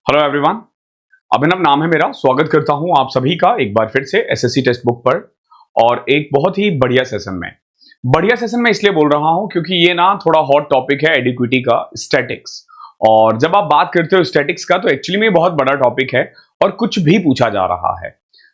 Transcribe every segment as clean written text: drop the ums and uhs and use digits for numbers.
Hello everyone, अभिनव नाम है मेरा। स्वागत करता हूं आप सभी का एक बार फिर से एसएससी टेक्स्ट बुक पर और एक बहुत ही बढ़िया सेशन में। बढ़िया सेशन में इसलिए बोल रहा हूं क्योंकि ये ना थोड़ा हॉट टॉपिक है एडिक्विटी का, स्टैटिक्स। और जब आप बात करते हो स्टैटिक्स का तो एक्चुअली में बहुत बड़ा टॉपिक है और कुछ भी पूछा जा रहा है।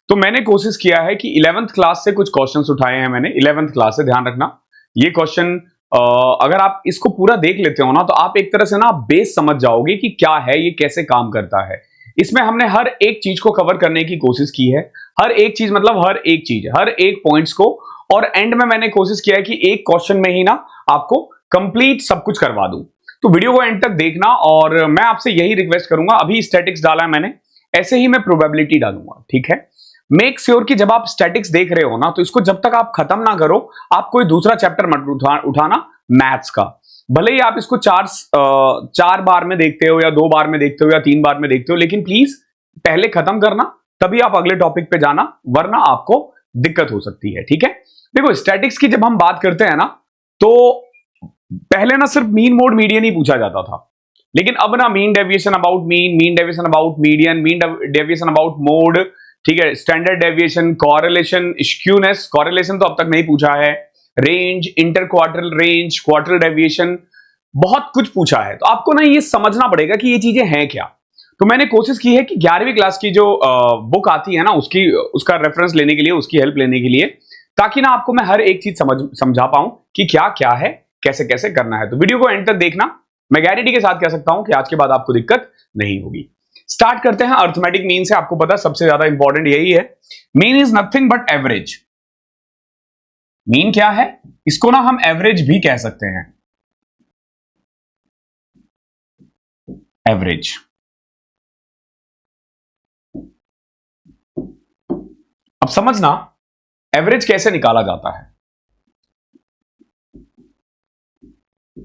तो मैंने कोशिश किया है कि 11th क्लास से कुछ क्वेश्चंस उठाए हैं मैंने। 11th क्लास से, ध्यान रखना ये क्वेश्चन अगर आप इसको पूरा देख लेते हो ना तो आप एक तरह से ना बेस समझ जाओगे कि क्या है ये, कैसे काम करता है। इसमें हमने हर एक चीज को कवर करने की कोशिश की है। हर एक चीज मतलब हर एक चीज, हर एक पॉइंट्स को। और एंड में मैंने कोशिश किया है कि एक क्वेश्चन में ही ना आपको कंप्लीट सब कुछ करवा दूं। तो वीडियो को एंड तक देखना और मैं आपसे यही रिक्वेस्ट करूंगा। अभी स्टैटिक्स डाला है मैंने, ऐसे ही मैं प्रोबेबिलिटी डालूंगा, ठीक है। मेक श्योर कि जब आप स्टैटिक्स देख रहे हो ना तो इसको जब तक आप खत्म ना करो आप कोई दूसरा चैप्टर मत उठाना मैथ्स का। भले ही आप इसको चार बार में देखते हो या 2 बार में देखते हो या 3 बार में देखते हो, लेकिन प्लीज पहले खत्म करना, तभी आप अगले टॉपिक पे जाना, वरना आपको दिक्कत हो सकती है, ठीक है। देखो स्टैटिक्स की जब हम बात करते हैं ना तो पहले ना सिर्फ मीन मोड मीडियन ही पूछा जाता था, लेकिन अब ना mean deviation about mean deviation about median, mean deviation about mode, ठीक है, स्टैंडर्ड डेविएशन, कॉरेलेशन, स्क्यूनेस, कॉरेलेशन तो अब तक नहीं पूछा है, range, interquartile range, क्वार्टरल deviation, बहुत कुछ पूछा है। तो आपको ना ये समझना पड़ेगा कि ये चीजें हैं क्या। तो मैंने कोशिश की है कि 11वीं क्लास की जो बुक आती है ना उसका रेफरेंस लेने के लिए, उसकी हेल्प लेने के लिए, ताकि ना आपको मैं हर एक चीज समझा पाऊं कि क्या क्या है, कैसे कैसे करना है। तो वीडियो को एंड तक देखना। मैं गारंटी के साथ कह सकता हूं कि आज के बाद आपको दिक्कत नहीं होगी। स्टार्ट करते हैं अर्थमेटिक मीन से। आपको पता सबसे ज्यादा इंपॉर्टेंट यही है। Mean is nothing but average. Mean क्या है? इसको ना हम एवरेज भी कह सकते हैं। एवरेज। अब समझना एवरेज कैसे निकाला जाता है।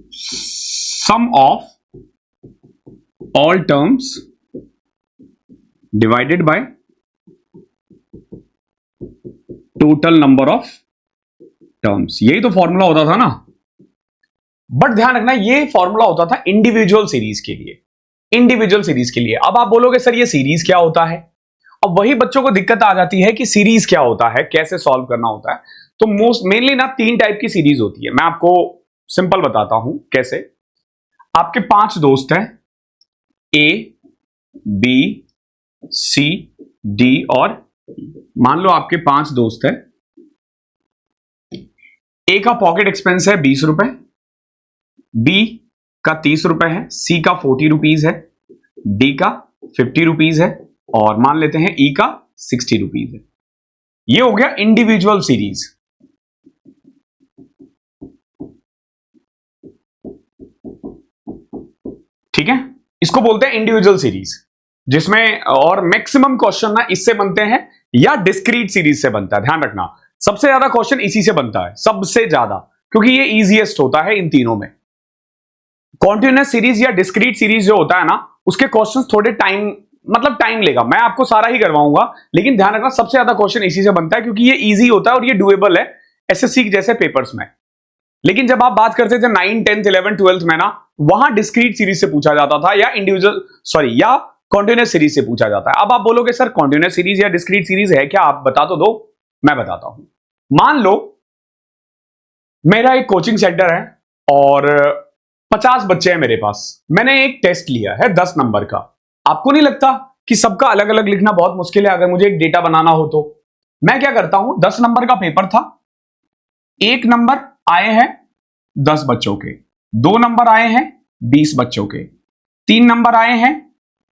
Sum of all terms divided by total number of terms, यही तो फॉर्मूला होता था ना। बट ध्यान रखना ये फॉर्मूला होता था इंडिविजुअल सीरीज के लिए, इंडिविजुअल सीरीज के लिए। अब आप बोलोगे सर ये सीरीज क्या होता है? अब वही बच्चों को दिक्कत आ जाती है कि सीरीज क्या होता है, कैसे सॉल्व करना होता है। तो मोस्ट मेनली ना 3 टाइप की सीरीज होती है। मैं आपको सिंपल बताता हूं कैसे। आपके 5 दोस्त हैं, ए, बी, सी, डी और ई। मान लो आपके 5 दोस्त हैं। ए का पॉकेट एक्सपेंस है 20 रुपए, बी का 30 रुपए है, सी का 40 रुपीज है, डी का 50 रुपीज है और मान लेते हैं ई का 60 रुपीज है। ये हो गया इंडिविजुअल सीरीज। ठीक है, इसको बोलते हैं इंडिविजुअल सीरीज, जिसमें और मैक्सिमम क्वेश्चन ना इससे बनते हैं या डिस्क्रीट सीरीज से बनता है। ध्यान रखना सबसे ज्यादा क्वेश्चन इसी से बनता है, सबसे ज्यादा, क्योंकि ये इजीएस्ट होता है इन तीनों में। कॉन्टिन्यूअस सीरीज या डिस्क्रीट सीरीज जो होता है ना उसके क्वेश्चंस थोड़े टाइम लेगा। मैं आपको सारा ही करवाऊंगा, लेकिन ध्यान रखना सबसे ज्यादा क्वेश्चन इसी से बनता है क्योंकि ये इजी होता है और ये डुएबल है एसएससी जैसे पेपर्स में। लेकिन जब आप बात करते थे 9, 10th, 11th, 12th में ना, वहां डिस्क्रीट सीरीज से पूछा जाता था या कॉन्टिन्यूअस सीरीज से पूछा जाता है। अब आप बोलोगे सर कॉन्टिन्यूअस सीरीज या डिस्क्रीट सीरीज है क्या, आप बता तो दो। मैं बताता हूं। मान लो मेरा एक कोचिंग सेंटर है और 50 बच्चे हैं मेरे पास। मैंने एक टेस्ट लिया है 10 नंबर का। आपको नहीं लगता कि सबका अलग अलग लिखना बहुत मुश्किल है? अगर मुझे एक डेटा बनाना हो तो मैं क्या करता हूं, 10 नंबर का पेपर था, 1 नंबर आए हैं 10 बच्चों के, 2 नंबर आए हैं 20 बच्चों के, 3 नंबर आए हैं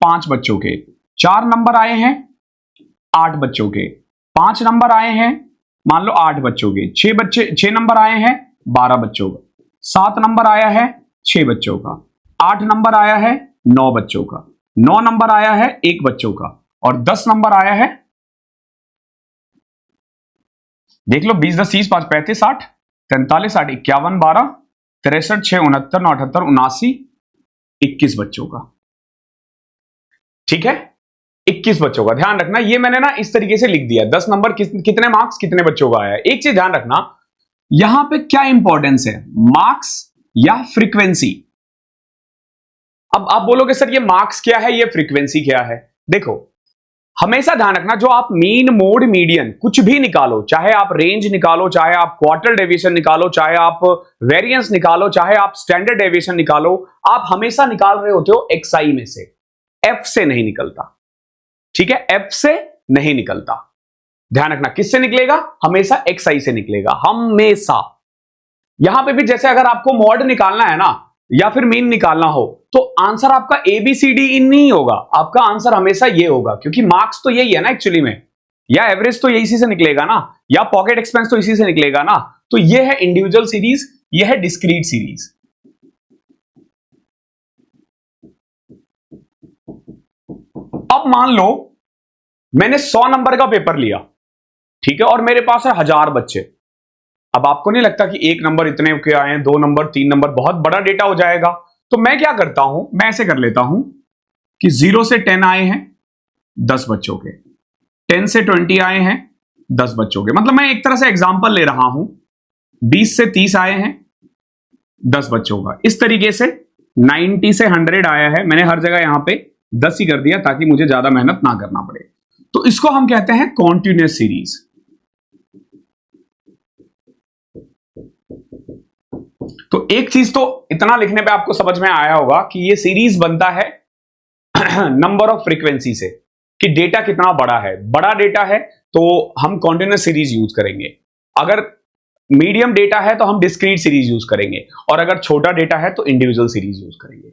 5 बच्चों के, 4 नंबर आए हैं 8 बच्चों के, 5 नंबर आए हैं मान लो 8 बच्चों के, 6 नंबर आए हैं 12 बच्चों का, 7 नंबर आया है 6 बच्चों का, 8 नंबर आया है 9 बच्चों का, 9 नंबर आया है 1 बच्चों का और 10 नंबर आया है, देख लो, 20, 10, 30, 5, 35, 60, 43, 60, 51, 12, 63, 6, 69, 78, 79, 21 बच्चों का। ठीक है, 21 बच्चों का। ध्यान रखना ये मैंने ना इस तरीके से लिख दिया, 10 नंबर कितने मार्क्स कितने बच्चों का आया। एक चीज ध्यान रखना, यहां पे क्या इंपॉर्टेंस है, मार्क्स या फ्रीक्वेंसी? अब आप बोलोगे सर ये मार्क्स क्या है, ये फ्रीक्वेंसी क्या है? देखो, हमेशा ध्यान रखना, जो आप मीन मोड मीडियन कुछ भी निकालो, चाहे आप रेंज निकालो, चाहे आप क्वार्टर डेविएशन निकालो, चाहे आप वेरिएंस निकालो, चाहे आप स्टैंडर्ड डेविएशन निकालो, आप हमेशा निकाल रहे होते हो एक्सआई में से, एफ से नहीं निकलता। ठीक है, एफ से नहीं निकलता। ध्यान रखना, किससे निकलेगा? हमेशा एक्सआई से निकलेगा, हमेशा। यहां पे भी जैसे अगर आपको मॉड निकालना है ना, या फिर मीन निकालना हो, तो आंसर आपका एबीसीडी इन नहीं होगा, आपका आंसर हमेशा ये होगा, क्योंकि मार्क्स तो यही है ना एक्चुअली में, या एवरेज तो इसी से निकलेगा ना, या पॉकेट एक्सपेंस तो इसी से निकलेगा ना। तो ये है इंडिविजुअल सीरीज, ये है डिस्क्रीट सीरीज। अब मान लो मैंने 100 नंबर का पेपर लिया, ठीक है, और मेरे पास है 1000 बच्चे। अब आपको नहीं लगता कि एक नंबर इतने के आए हैं, 2 नंबर, 3 नंबर, बहुत बड़ा डेटा हो जाएगा? तो मैं क्या करता हूं, मैं ऐसे कर लेता हूं कि 0 से 10 आए हैं 10 बच्चों के, 10 से 20 आए हैं 10 बच्चों के, मतलब मैं एक तरह से एग्जांपल ले रहा हूं। 20 से 30 आए हैं 10 बच्चों का, इस तरीके से 90 से 100 आया है, मैंने हर जगह यहां पे 10 ही कर दिया ताकि मुझे ज्यादा मेहनत ना करना पड़े। तो इसको हम कहते हैं कॉन्टिन्यूअस सीरीज। तो एक चीज तो इतना लिखने पे आपको समझ में आया होगा कि ये सीरीज बनता है नंबर ऑफ फ्रीक्वेंसी से, कि डेटा कितना बड़ा है। बड़ा डेटा है तो हम कॉन्टिन्यूअस सीरीज यूज करेंगे, अगर मीडियम डेटा है तो हम डिस्क्रीट सीरीज यूज करेंगे, और अगर छोटा डेटा है तो इंडिविजुअल सीरीज यूज करेंगे।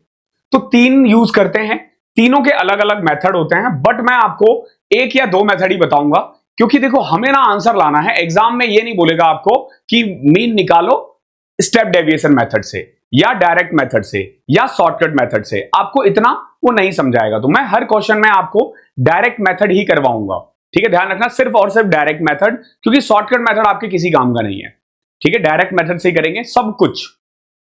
तो 3 यूज करते हैं, तीनों के अलग अलग मेथड होते हैं, बट मैं आपको 1 या 2 मेथड ही बताऊंगा, क्योंकि देखो हमें ना आंसर लाना है। एग्जाम में ये नहीं बोलेगा आपको कि मीन निकालो स्टेप डेविएशन मेथड से, या डायरेक्ट मेथड से, या शॉर्टकट मेथड से, आपको इतना वो नहीं समझाएगा। तो मैं हर क्वेश्चन में आपको डायरेक्ट मेथड ही करवाऊंगा, ठीक है, ध्यान रखना, सिर्फ और सिर्फ डायरेक्ट मेथड, क्योंकि शॉर्टकट मेथड आपके किसी काम का नहीं है, ठीक है। डायरेक्ट मेथड से ही करेंगे सब कुछ,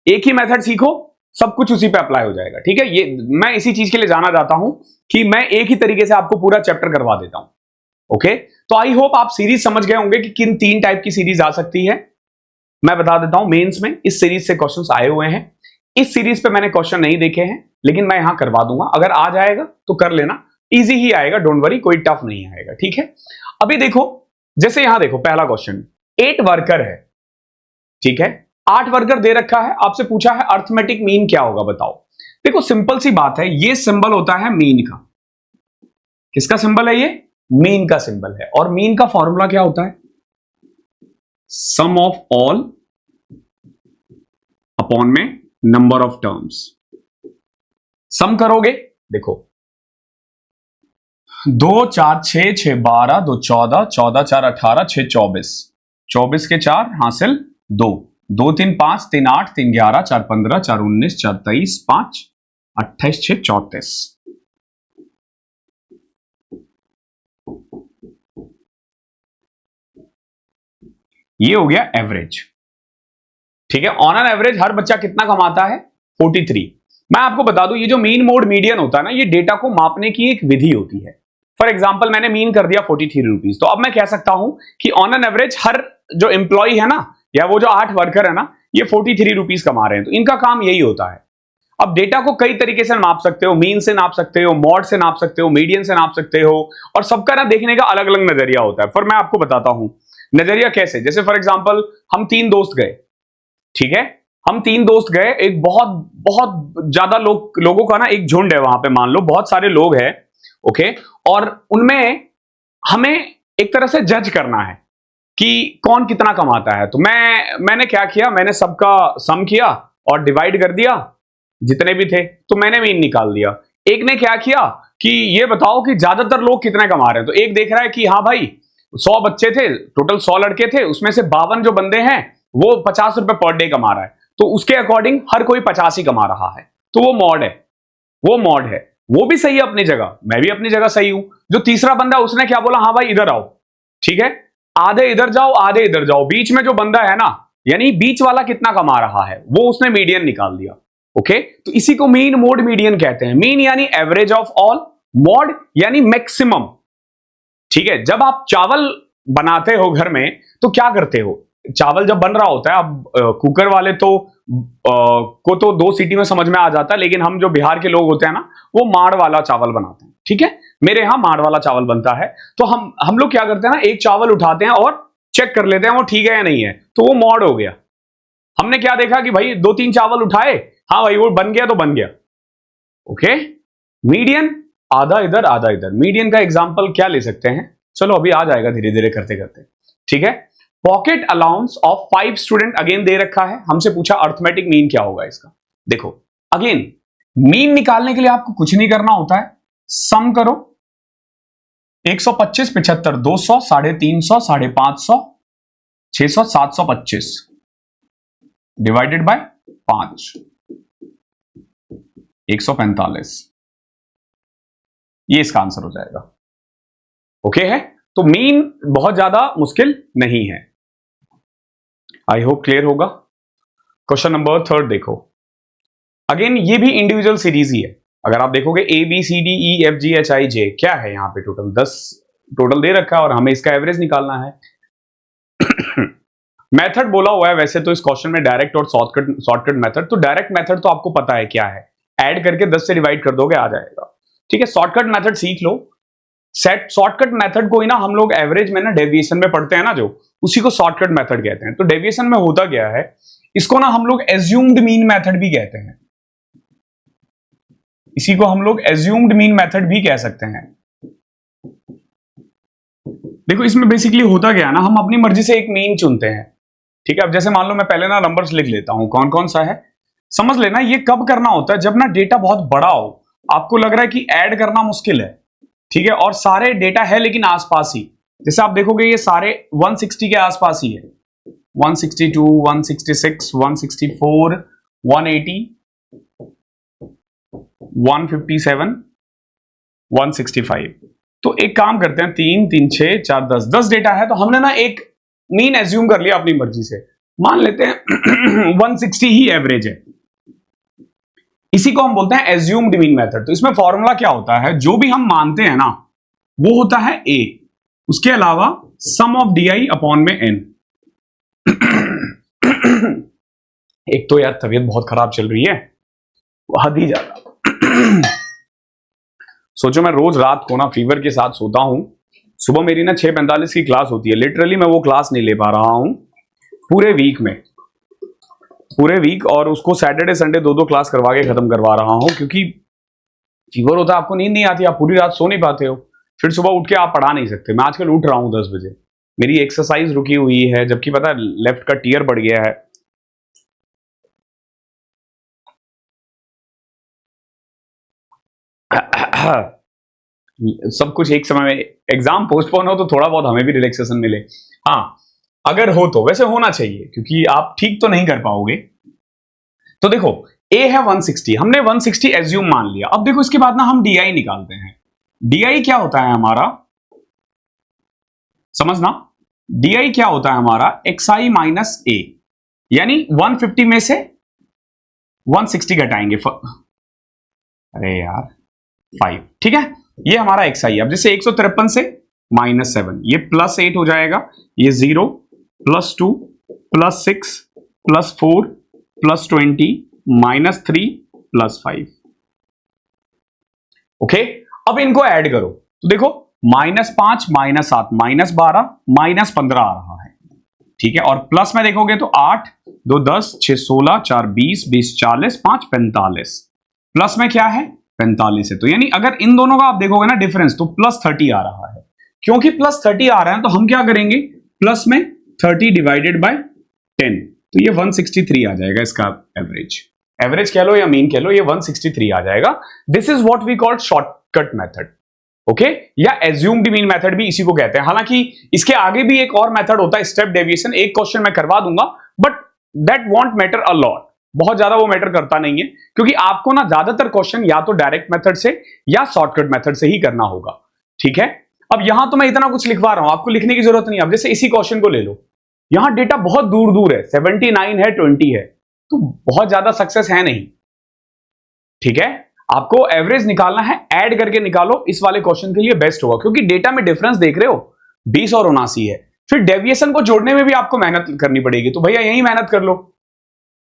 एक ही मेथड सीखो, सब कुछ उसी पे अप्लाई हो जाएगा, ठीक है। ये मैं इसी चीज के लिए जाना चाहता हूं कि मैं एक ही तरीके से आपको पूरा चैप्टर करवा देता हूं, ओके। तो आई होप आप सीरीज समझ गए होंगे कि किन 3 टाइप की सीरीज आ सकती है। मैं बता देता हूं, मेंस में इस सीरीज से क्वेश्चंस आए हुए हैं। इस सीरीज पे मैंने क्वेश्चन नहीं देखे हैं, लेकिन मैं यहां करवा दूंगा, अगर आ जाएगा तो कर लेना, इजी ही आएगा, डोंट वरी, कोई टफ नहीं आएगा, ठीक है। अभी देखो, जैसे यहां देखो पहला क्वेश्चन, 8 वर्कर है, ठीक है, 8 वर्कर दे रखा है, आपसे पूछा है अर्थमेटिक मीन क्या होगा बताओ। देखो सिंपल सी बात है, ये सिंबल होता है मीन का। किसका सिंबल है ये? मीन का सिंबल है। और मीन का फॉर्मूला क्या होता है? सम ऑफ ऑल अपॉन में नंबर ऑफ टर्म्स। सम करोगे, देखो 2 4 6 6 12 2 14 14 4 18 6 24 24 के 4 हासिल 2 2 3 5 3 8 3 11 4 15 4 19 4 23 5 28 6 34। ये हो गया एवरेज, ठीक है। ऑन एन एवरेज हर बच्चा कितना कमाता है? 43। मैं आपको बता दूं, ये जो मीन मोड मीडियन होता है ना, ये डेटा को मापने की एक विधि होती है। फॉर एग्जांपल मैंने मीन कर दिया 43 रुपीज, तो अब मैं कह सकता हूं कि ऑन एन एवरेज हर जो एम्प्लॉय है ना, या वो जो 8 वर्कर है ना, ये 43 रुपीज कमा रहे हैं, तो इनका काम यही होता है। अब डेटा को कई तरीके से नाप सकते हो, मीन से नाप सकते हो, मॉड से नाप सकते हो, मीडियन से नाप सकते हो, और सबका ना देखने का अलग अलग नजरिया होता है। पर मैं आपको बताता हूं नजरिया कैसे। जैसे फॉर एग्जांपल हम 3 दोस्त गए, ठीक है, हम 3 दोस्त गए, एक बहुत बहुत ज्यादा लोगों का ना एक झुंड है वहां पे, मान लो बहुत सारे लोग हैं, ओके, और उनमें हमें एक तरह से जज करना है कि कौन कितना कमाता है। तो मैंने क्या किया, मैंने सबका सम किया और डिवाइड कर दिया, जितने भी थे, तो मैंने मीन निकाल दिया। एक ने क्या किया कि ये बताओ कि ज्यादातर लोग कितने कमा रहे हैं। तो एक देख रहा है कि हाँ भाई 100 बच्चे थे, टोटल 100 लड़के थे, उसमें से 52 जो बंदे हैं वो 50 रुपए पर डे कमा रहा है, तो उसके अकॉर्डिंग हर कोई 50 ही कमा रहा है, तो वो मॉड है, वो मॉड है, वो भी सही है अपनी जगह, मैं भी अपनी जगह सही हूं। जो तीसरा बंदा उसने क्या बोला, हाँ भाई इधर आओ, ठीक है, आधे इधर जाओ आधे इधर जाओ, बीच में जो बंदा है ना, यानी बीच वाला कितना कमा रहा है, वो उसने मीडियन निकाल दिया, ओके। तो इसी को मीन मोड मीडियन कहते हैं। मीन यानी एवरेज ऑफ ऑल, मॉड यानी मैक्सिमम, ठीक है। जब आप चावल बनाते हो घर में तो क्या करते हो, चावल जब बन रहा होता है, अब कुकर वाले तो को तो 2 सीटी में समझ में आ जाता है, लेकिन हम जो बिहार के लोग होते हैं ना, वो माड़ वाला चावल बनाते हैं। ठीक है, मेरे यहां माड़ वाला चावल बनता है। तो हम लोग क्या करते हैं ना, एक चावल उठाते हैं और चेक कर लेते हैं वो ठीक है या नहीं है, तो वो मॉड हो गया। हमने क्या देखा कि भाई 2-3 चावल उठाए, हाँ भाई वो बन गया तो बन गया। ओके, मीडियन आधा इधर आधा इधर। मीडियन का एग्जांपल क्या ले सकते हैं, चलो अभी आ जाएगा धीरे धीरे करते करते। ठीक है, pocket allowance of 5 student again they रखा है, हमसे पूछा अर्थमेटिक मीन क्या होगा इसका। देखो अगेन मीन निकालने के लिए आपको कुछ नहीं करना होता है, सम करो 125, 75, 200, 350, 550, 600, 725 डिवाइडेड बाय 5, 145, ये इसका आंसर हो जाएगा। ओके है, तो मीन बहुत ज्यादा मुश्किल नहीं है। आई होप क्लियर होगा। क्वेश्चन नंबर 3 देखो, अगेन ये भी इंडिविजुअल सीरीज ही है। अगर आप देखोगे ABCDEFGHIJ क्या है यहाँ पे, टोटल 10 टोटल दे रखा है और हमें इसका एवरेज निकालना है। मेथड बोला हुआ है वैसे तो इस क्वेश्चन में डायरेक्ट और शॉर्टकट मेथड। तो डायरेक्ट मेथड तो आपको पता है क्या है, ऐड करके 10 से डिवाइड कर दोगे आ जाएगा। ठीक है, शॉर्टकट मेथड सीख लो। शॉर्टकट मेथड को ही ना हम लोग एवरेज में ना डेविएशन में पढ़ते हैं ना, जो उसी को शॉर्टकट मेथड कहते हैं। तो डेविएशन में होता क्या है, इसको ना हम लोग एज्यूम्ड मीन मेथड भी कहते हैं, इसी को हम लोग एज्यूम्ड मीन मेथड भी कह सकते हैं। देखो इसमें बेसिकली होता क्या है ना, हम अपनी मर्जी से एक मीन चुनते हैं। ठीक है, अब जैसे मान लो मैं पहले ना नंबर्स लिख लेता हूं, कौन कौन सा है समझ लेना। ये कब करना होता है, जब ना डेटा बहुत बड़ा हो, आपको लग रहा है कि ऐड करना मुश्किल है। ठीक है, और सारे डेटा है लेकिन आसपास ही, जैसे आप देखोगे ये सारे 160 के आसपास ही है, 162, 166, 164, 180, 157, 165। तो एक काम करते हैं, 3, 3, 6, 4, 10 डेटा है, तो हमने ना एक मीन एज्यूम कर लिया अपनी मर्जी से, मान लेते हैं 160 ही एवरेज है। इसी को हम बोलते हैं एज्यूम्ड मीन मेथड। तो इसमें फॉर्मूला क्या होता है, जो भी हम मानते हैं ना वो होता है ए, उसके अलावा सम ऑफ DI अपॉन में n। एक तो यार तबीयत बहुत खराब चल रही है, हद ही ज्यादा। सोचो मैं रोज रात को ना फीवर के साथ सोता हूं, सुबह मेरी ना 6:45 की क्लास होती है। लिटरली मैं वो क्लास नहीं ले पा रहा हूं पूरे वीक, और उसको सैटरडे संडे 2-2 क्लास करवा के खत्म करवा रहा हूं, क्योंकि फीवर होता है, आपको नींद नहीं आती, आप पूरी रात सो नहीं पाते हो, फिर सुबह उठ के आप पढ़ा नहीं सकते। मैं आजकल उठ रहा हूं 10 बजे, मेरी एक्सरसाइज रुकी हुई है, जबकि पता है लेफ्ट का टीयर बढ़ गया है। सब कुछ एक समय में, एग्जाम पोस्टपोन हो तो थोड़ा बहुत हमें भी रिलैक्सेशन मिले। हाँ अगर हो तो, वैसे होना चाहिए क्योंकि आप ठीक तो नहीं कर पाओगे। तो देखो ए है 160, हमने 160 एज्यूम मान लिया। अब देखो इसके बाद ना हम DI निकालते हैं। DI क्या होता है हमारा, समझना, DI क्या होता है हमारा, XI माइनस A, यानी 150 में से 160 घटाएंगे, अरे यार 5। ठीक है, ये हमारा XI। अब जैसे 153 से -7, ये +8 हो जाएगा, ये 0, +2, +6, +4, +20, -3, +5। ओके, अब इनको ऐड करो तो देखो -5, -7, -12, -15 आ रहा है। ठीक है, और प्लस में देखोगे तो 8, 2, 10, 6, 16, 4, 20, 20, 40, 5, 45। प्लस में क्या है, 45 है। तो यानी अगर इन दोनों का आप देखोगे ना डिफरेंस, तो +30 आ रहा है। क्योंकि +30 आ रहा है तो हम क्या करेंगे, प्लस में 30 डिवाइडेड बाय 10, तो ये 163 आ जाएगा इसका एवरेज कह लो या मीन कह लो, ये 163 आ जाएगा। This is what we call shortcut method. Okay, या एज्यूम्ड मीन मेथड भी इसी को कहते हैं। हालांकि इसके आगे भी एक और मेथड होता है, स्टेप डेविएशन। एक क्वेश्चन मैं करवा दूंगा, but that won't matter a lot, बहुत ज्यादा वो मैटर करता नहीं है, क्योंकि आपको ना ज्यादातर क्वेश्चन या तो डायरेक्ट मेथड से या शॉर्टकट मेथड से ही करना होगा। ठीक है, अब यहां तो मैं इतना कुछ लिखवा रहा हूं, आपको लिखने की जरूरत नहीं है। अब जैसे इसी क्वेश्चन को ले लो, यहां डेटा बहुत दूर दूर है, 79 है, 20 है, तो बहुत ज्यादा सक्सेस है नहीं। ठीक है, आपको एवरेज निकालना है, ऐड करके निकालो, इस वाले क्वेश्चन के लिए बेस्ट होगा, क्योंकि डेटा में डिफरेंस देख रहे हो 20 और 79 है। फिर डेविएशन को जोड़ने में भी आपको मेहनत करनी पड़ेगी, तो भैया यही मेहनत कर लो।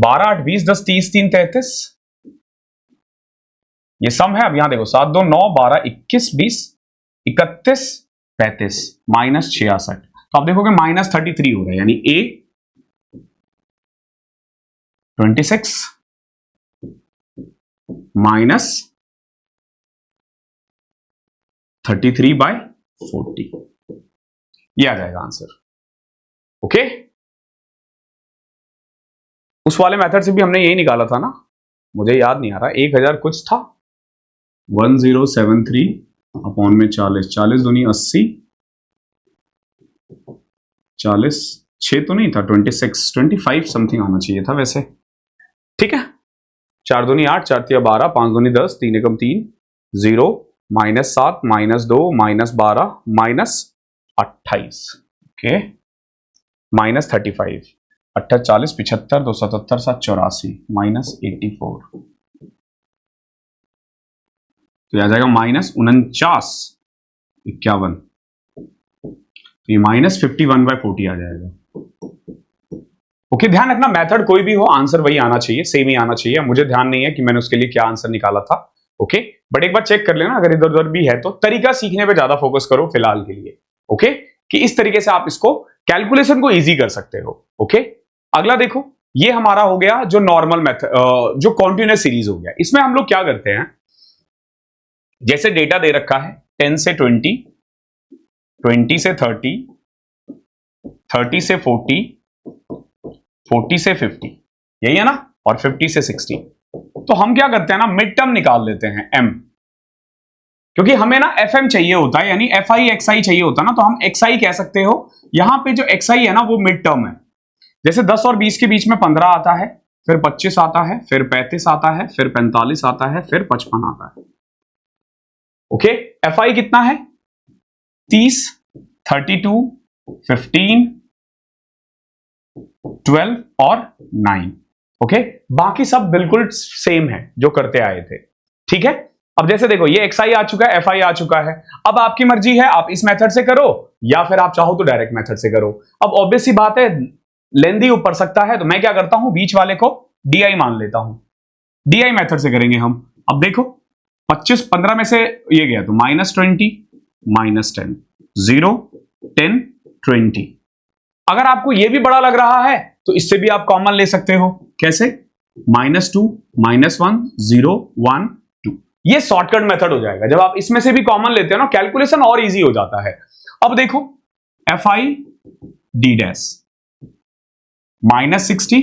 12 8 20 10 30 3 33, ये सम है। अब यहां देखो 7 2 9 12 21 20 31 35 माइनस 66, तो आप देखोगे माइनस 33 हो रहा है, यानी ए 26 माइनस 33/40, ये आ जाएगा आंसर। ओके, उस वाले मेथड से भी हमने यही निकाला था ना, मुझे याद नहीं आ रहा, 1000 कुछ था, 1073 अपॉन में 40, 40 दूनी 80, 40 6 तो नहीं था, 26 25 समथिंग आना चाहिए था वैसे। ठीक है, 4 दूनी 8, 4 तिया 12, 5 दूनी 10, 3 एकम 3, 0 minus 7 minus 2 minus 12 minus 28, okay, minus 35, 28 40 75 277 7 84 minus 84, तो यह आ जाएगा माइनस 49 51, तो ये माइनस 51/40 आ जाएगा। ओके, ध्यान रखना मेथड कोई भी हो, आंसर वही आना चाहिए, सेम ही आना चाहिए। मुझे ध्यान नहीं है कि मैंने उसके लिए क्या आंसर निकाला था। ओके, बट एक बार चेक कर लेना, अगर इधर उधर भी है तो तरीका सीखने पे ज्यादा फोकस करो फिलहाल के लिए। ओके, कि इस तरीके से आप इसको कैलकुलेशन को इजी कर सकते हो। ओके, अगला देखो, ये हमारा हो गया जो नॉर्मल मेथड, जो कॉन्टिन्यूअस सीरीज हो गया। इसमें हम लोग क्या करते हैं, जैसे डेटा दे रखा है 10 से 20, 20 से 30, 30 से 40, 40 से 50, यही है ना, और 50 से 60, तो हम क्या करते हैं ना, मिड टर्म निकाल लेते हैं m, क्योंकि हमें ना fm चाहिए होता है, यानी fi xi चाहिए होता है ना, तो हम xi कह सकते हो। यहां पे जो xi है ना वो मिड टर्म है। जैसे 10 और 20 के बीच में 15 आता है, फिर 25 आता है, फिर 35 आता है, फिर 45 आता है, फिर 55 आता है। ओके, fi कितना है, 30, 32, 15, 12 और 9। ओके, बाकी सब बिल्कुल सेम है जो करते आए थे। ठीक है, अब जैसे देखो ये xi आ चुका है, fi आ चुका है। अब आपकी मर्जी है, आप इस मेथड से करो या फिर आप चाहो तो डायरेक्ट मेथड से करो। अब ऑब्वियस सी बात है, लेंदी ऊपर सकता है, तो मैं क्या करता हूं, बीच वाले को di मान लेता हूं। di मेथड से करेंगे हम। अब देखो 25 15 में से ये गया तो -20 -10 0 10 20। अगर आपको ये भी बड़ा लग रहा है तो इससे भी आप कॉमन ले सकते हो। कैसे, -2 -1 0 1 2, ये शॉर्टकट मेथड हो जाएगा। जब आप इसमें से भी कॉमन लेते हो ना, कैलकुलेशन और इजी हो जाता है। अब देखो fi d डैश -60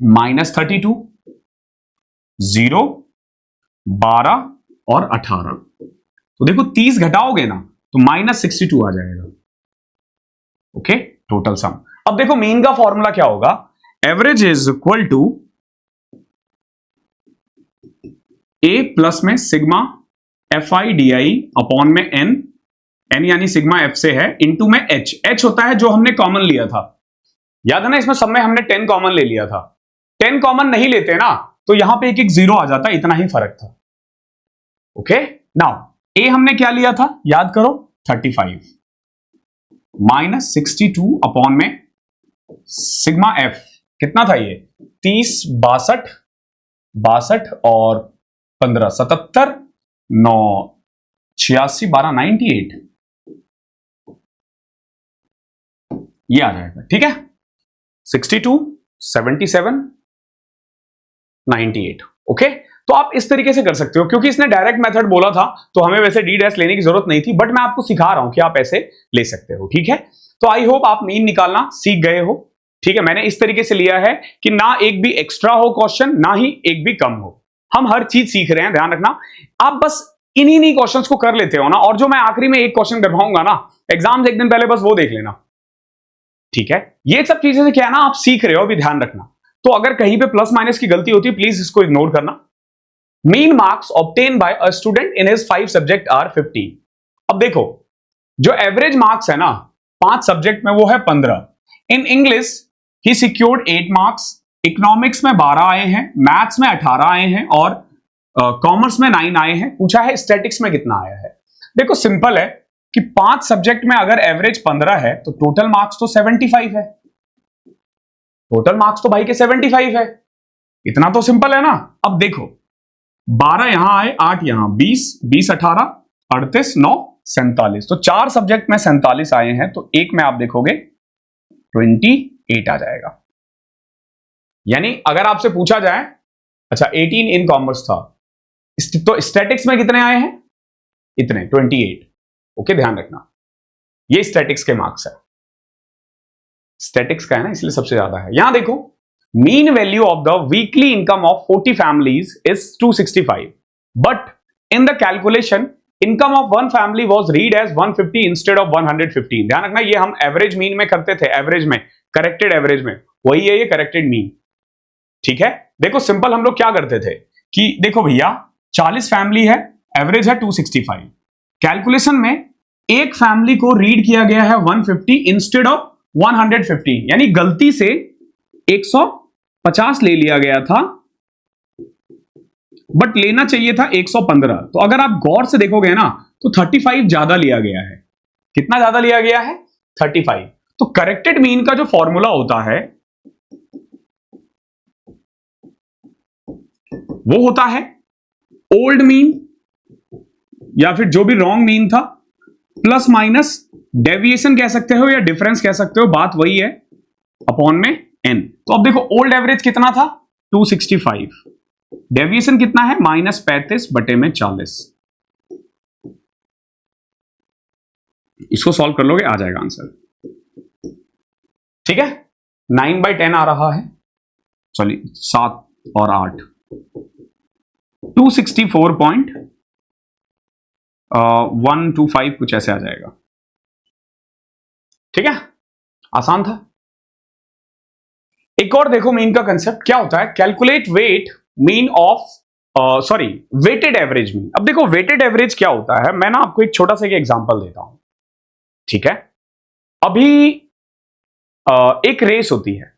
-32 0 12 और 18, तो देखो 30 घटाओगे ना तो -62 आ जाएगा। Okay, total sum. अब देखो मीन का फॉर्मूला क्या होगा, average is equal to A plus में sigma F I D I upon में एन, एन यानी सिग्मा एफ से है, इनटू में एच, एच होता है जो हमने कॉमन लिया था। याद है ना, इसमें सब में हमने 10 कॉमन ले लिया था। 10 कॉमन नहीं लेते ना तो यहां पे एक एक जीरो आ जाता, इतना ही फर्क था। ओके, नाउ ए हमने क्या लिया था, याद करो 35 -62 अपॉन में सिग्मा एफ, कितना था ये 30 62 और 15 77 9 86 12 98, ये आ जाएगा। ठीक है, 62 77 98। ओके, तो आप इस तरीके से कर सकते हो। क्योंकि इसने डायरेक्ट मेथड बोला था तो हमें वैसे डी डैश लेने की जरूरत नहीं थी, बट मैं आपको सिखा रहा हूं कि आप ऐसे ले सकते हो। ठीक है, तो आई होप आप मीन निकालना सीख गए हो। ठीक है, मैंने इस तरीके से लिया है कि ना एक भी एक्स्ट्रा हो क्वेश्चन, ना ही एक भी कम हो, हम हर चीज सीख रहे हैं, ध्यान रखना। आप बस इन्हीं क्वेश्चंस को कर लेते हो ना, और जो मैं आखिरी में एक क्वेश्चन करवाऊंगा ना एग्जाम से एक दिन पहले, बस वो देख लेना। ठीक है, ये सब चीजें क्या है ना, आप सीख रहे हो, भी ध्यान रखना। तो अगर कहीं पे प्लस माइनस की गलती होती है प्लीज इसको इग्नोर करना। Mean marks obtain by a student in his 5 subject are 50। अब देखो जो एवरेज मार्क्स है ना 5 सब्जेक्ट में वो है 15। In English he secured 8 marks, economics में 12 आए हैं, मैथ्स में 18 आए हैं और कॉमर्स में 9 आए हैं। पूछा है स्टैटिक्स में कितना आया है। देखो सिंपल है कि 5 सब्जेक्ट में अगर एवरेज 15 है तो टोटल मार्क्स तो 75 है। टोटल मार्क्स तो भाई के 75 है। इतना तो सिंपल है ना। अब देखो 12 यहां आए, 8 यहां, 20, 20 18, 38, 9, 47। तो 4 सब्जेक्ट में 47 आए हैं, तो एक में आप देखोगे 28 आ जाएगा। यानी अगर आपसे पूछा जाए, अच्छा 18 इन कॉमर्स था, तो स्टैटिक्स में कितने आए हैं? इतने 28। ओके, ध्यान रखना ये स्टैटिक्स के मार्क्स है। स्टैटिक्स का है ना, इसलिए सबसे ज्यादा है। यहां देखो mean value of the weekly income of 40 families is 265, but in the calculation income of one family was read as 150 instead of 115। ध्यान रखना ये हम एवरेज मीन में करते थे, एवरेज में, करेक्टेड एवरेज में, वही है ये करेक्टेड मीन। ठीक है, देखो सिंपल हम लोग क्या करते थे कि देखो भैया 40 फैमिली है, एवरेज है 265, कैलकुलेशन में एक फैमिली को रीड किया गया है 150 इंस्टेड ऑफ 150, यानी गलती से 150 ले लिया गया था, बट लेना चाहिए था 115। तो अगर आप गौर से देखोगे ना तो 35 ज्यादा लिया गया है। कितना ज्यादा लिया गया है? 35। तो करेक्टेड मीन का जो फॉर्मूला होता है वो होता है ओल्ड मीन या फिर जो भी रॉन्ग मीन था प्लस माइनस डेविएशन कह सकते हो या डिफरेंस कह सकते हो, बात वही है, अपॉन में एन। तो अब देखो ओल्ड एवरेज कितना था? 265, डेविएशन कितना है? -35 बटे में 40। इसको सॉल्व कर लोगे आ जाएगा आंसर। ठीक है, 9/10 आ रहा है, चलिए 7 और 8, 264.125 कुछ ऐसे आ जाएगा। ठीक है, आसान था। एक और देखो मीन का कंसेप्ट क्या होता है, calculate weight mean of sorry weighted average mean. अब देखो वेटेड एवरेज क्या होता है, मैं ना आपको एक छोटा सा एग्जांपल देता हूं। ठीक है, अभी एक रेस होती है,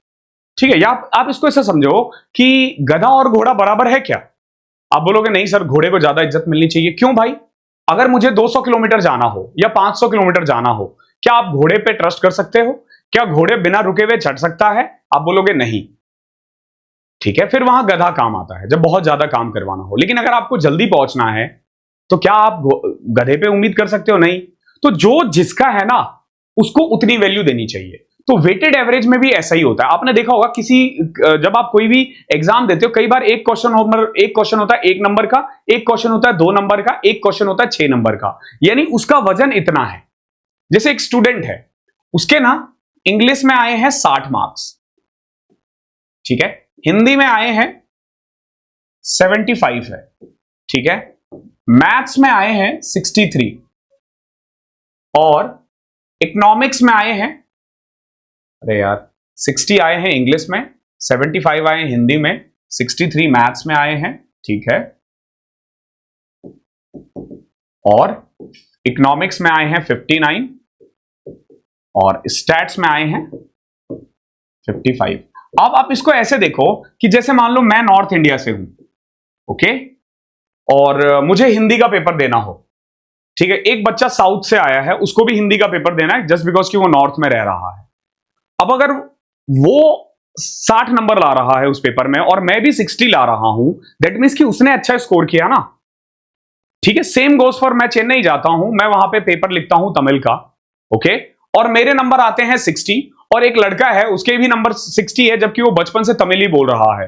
ठीक है, या आप इसको ऐसा समझो कि गधा और घोड़ा बराबर है क्या? आप बोलोगे नहीं सर, घोड़े को ज्यादा इज्जत मिलनी चाहिए। क्यों भाई? अगर मुझे 200 किलोमीटर जाना हो या 500 किलोमीटर जाना हो, क्या आप घोड़े पे ट्रस्ट कर सकते हो? क्या घोड़े बिना रुके हुए चढ़ सकता है? आप बोलोगे नहीं। ठीक है, फिर वहां गधा काम आता है जब बहुत ज्यादा काम करवाना हो। लेकिन अगर आपको जल्दी पहुंचना है तो क्या आप गधे पे उम्मीद कर सकते हो? नहीं। तो जो जिसका है ना उसको उतनी वैल्यू देनी चाहिए। तो वेटेड एवरेज में भी ऐसा ही होता है। आपने देखा होगा किसी जब आप कोई भी एग्जाम देते हो, कई बार एक क्वेश्चन होता है 1 नंबर का, एक क्वेश्चन होता है 2 नंबर का, एक क्वेश्चन होता है 6 नंबर का, यानी उसका वजन इतना है। जैसे एक स्टूडेंट है, उसके ना इंग्लिश में आए हैं 60 मार्क्स, ठीक है, हिंदी में आए हैं 75 है, ठीक है, मैथ्स में आए हैं 63 और इकोनॉमिक्स में आए हैं, अरे यार 60 आए हैं इंग्लिश में, 75 आए हैं हिंदी में, 63 मैथ्स में आए हैं, ठीक है, और इकोनॉमिक्स में आए हैं 59 और स्टैट्स में आए हैं 55। अब आप इसको ऐसे देखो कि जैसे मान लो मैं नॉर्थ इंडिया से हूं, ओके, और मुझे हिंदी का पेपर देना हो, ठीक है, एक बच्चा साउथ से आया है, उसको भी हिंदी का पेपर देना है जस्ट बिकॉज कि वो नॉर्थ में रह रहा है। अब अगर वो 60 नंबर ला रहा है उस पेपर में और मैं भी 60 ला रहा हूं, दैट मीन्स कि उसने अच्छा स्कोर किया ना। ठीक है, सेम गोज फॉर मैं चेन्नई जाता हूं, मैं वहां पे पेपर लिखता हूं तमिल का, ओके, और मेरे नंबर आते हैं 60 और एक लड़का है उसके भी नंबर 60 है जबकि वो बचपन से तमिल ही बोल रहा है,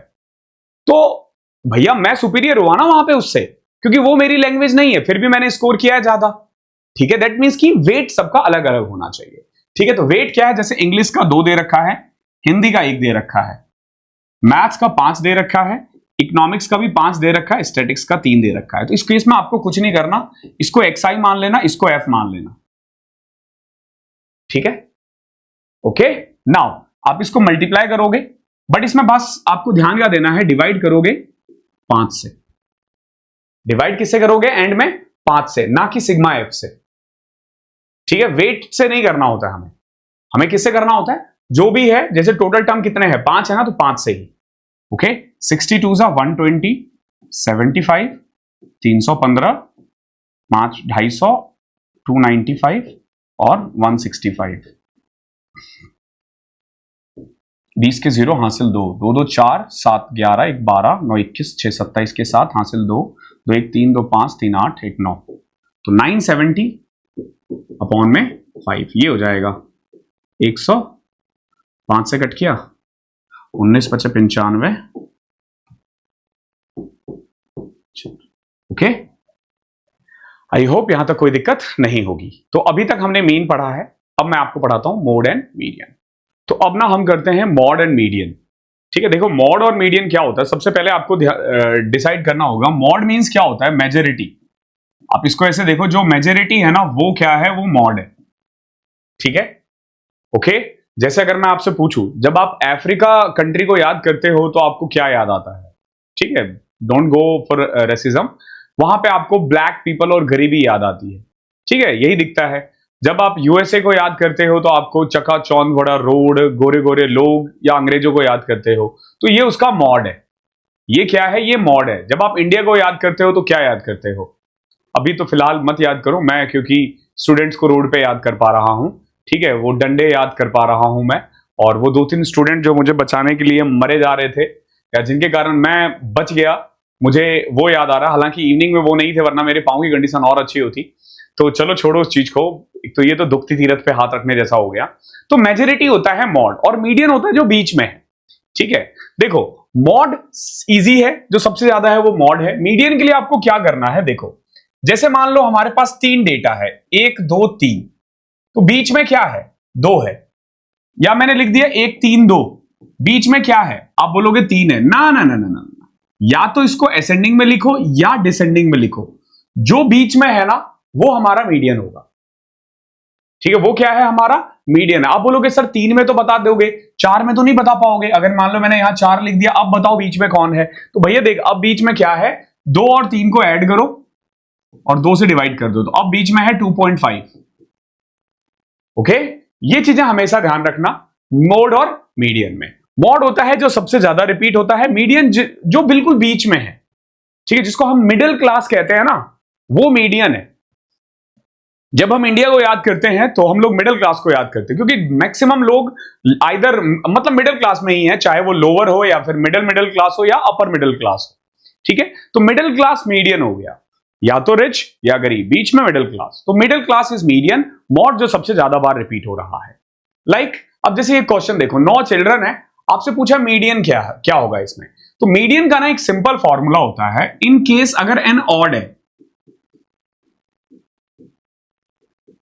तो भैया मैं सुपीरियर हुआ ना वहां पे उससे, क्योंकि वो मेरी लैंग्वेज नहीं है, फिर भी मैंने स्कोर किया है ज्यादा। ठीक है, दैट मीन्स कि वेट सबका अलग अलग होना चाहिए। ठीक है, तो वेट क्या है, जैसे इंग्लिश का 2 दे रखा है, हिंदी का 1 दे रखा है, मैथ्स का 5 दे रखा है, इकोनॉमिक्स का भी 5 दे रखा है, स्टैटिक्स का 3 दे रखा है। तो इस केस में आपको कुछ नहीं करना, इसको XI मान लेना, इसको F मान लेना। ठीक है, ओके, नाउ आप इसको मल्टीप्लाई करोगे, बट इसमें बस आपको ध्यान क्या देना है, डिवाइड करोगे 5 से। डिवाइड किससे करोगे एंड में? 5 से, ना कि सिग्मा F से। ठीक है, वेट से नहीं करना होता है हमें, हमें किससे करना होता है, जो भी है, जैसे टोटल टर्म कितने हैं 5 है ना, तो 5 से ही। ओके, 62 सा 120, 75, 315, 5 250, 295 और 165। 20 के 0 हासिल 2, 2 2 4, 7 11, 1 12, 9 21, 6 27 के 7 हासिल 2, 2 1 3, 2 5, 3 8, 1 9, तो 970 अपॉन में 5 ये हो जाएगा 100, 5 से कट किया 19 25 95, ओके। आई होप यहां तक कोई दिक्कत नहीं होगी। तो अभी तक हमने मीन पढ़ा है, अब मैं आपको पढ़ाता हूं मॉड एंड मीडियन। तो अब ना हम करते हैं मॉड एंड मीडियन, ठीक है। देखो मॉड और मीडियन क्या होता है, सबसे पहले आपको डिसाइड करना होगा मॉड मींस क्या होता है, मेजॉरिटी। आप इसको ऐसे देखो, जो मेजॉरिटी है ना वो क्या है, वो मॉड है, ठीक है, ओके। जैसे अगर मैं आपसे पूछूं, जब आप अफ्रीका कंट्री को याद करते हो तो आपको क्या याद आता है, ठीक है, डोंट गो फॉर रेसिज्म, वहां पे आपको ब्लैक पीपल और गरीबी याद आती है, ठीक है, यही दिखता है। जब आप यूएसए को याद करते हो तो आपको चकाचौंध बड़ा रोड, गोरे गोरे लोग, या अंग्रेजों को याद करते हो तो ये उसका मॉड है। ये क्या है, ये मॉड है। जब आप इंडिया को याद करते हो तो क्या याद करते हो, अभी तो फिलहाल मत याद करो मैं, क्योंकि स्टूडेंट्स को रोड पे याद कर पा रहा हूं, ठीक है, वो डंडे याद कर पा रहा हूं मैं, और वो 2-3 स्टूडेंट जो मुझे बचाने के लिए मरे जा रहे थे या जिनके कारण मैं बच गया, मुझे वो याद आ रहा। हालांकि इवनिंग में वो नहीं थे, वरना मेरे पाँव की कंडीशन और अच्छी होती। तो चलो छोड़ो उस चीज को, तो ये तो दुखती तीरथ पे हाथ रखने जैसा हो गया। तो मेजॉरिटी होता है मॉड, और मीडियन होता है जो बीच में है, ठीक है। देखो मॉड इजी है, जो सबसे ज्यादा है वो मॉड है। मीडियन के लिए आपको क्या करना है, देखो जैसे मान लो हमारे पास 3 डेटा है, 1 2 3, तो बीच में क्या है, 2 है, या मैंने लिख दिया 1 3 2, बीच में क्या है, आप बोलोगे 3 है, ना ना ना ना ना, या तो इसको असेंडिंग में लिखो या डिसेंडिंग में लिखो, जो बीच में है ना वो हमारा मीडियन होगा, ठीक है, वो क्या है, हमारा मीडियन है। आप बोलोगे सर 3 में तो बता दोगे, 4 में तो नहीं बता पाओगे। अगर मान लो मैंने यहां 4 लिख दिया, अब बताओ बीच में कौन है, तो भैया देख अब बीच में क्या है, 2 और 3 को ऐड करो और 2 से डिवाइड कर दो, तो अब बीच में है 2.5, ओके। ये चीजें हमेशा ध्यान रखना मोड और मीडियन में। मॉड होता है जो सबसे ज्यादा रिपीट होता है, मीडियन जो बिल्कुल बीच में है, ठीक है, जिसको हम मिडिल क्लास कहते हैं ना, वो मीडियन है। जब हम इंडिया को याद करते हैं तो हम लोग मिडिल क्लास को याद करते हैं, क्योंकि मैक्सिमम लोग आइदर मतलब मिडिल क्लास में ही है, चाहे वो लोअर हो या फिर मिडिल क्लास हो या अपर मिडिल क्लास हो, ठीक है। तो मिडिल क्लास मीडियन हो गया, या तो रिच या गरीब, बीच में मिडिल क्लास, तो middle class is median. Mod जो सबसे ज्यादा बार रिपीट हो रहा है, लाइक अब जैसे ये क्वेश्चन देखो, 9 चिल्ड्रन है, आपसे पूछा मीडियन क्या है, क्या होगा इसमें, तो मीडियन का ना एक सिंपल फॉर्मूला होता है, इन केस अगर एन ऑड है,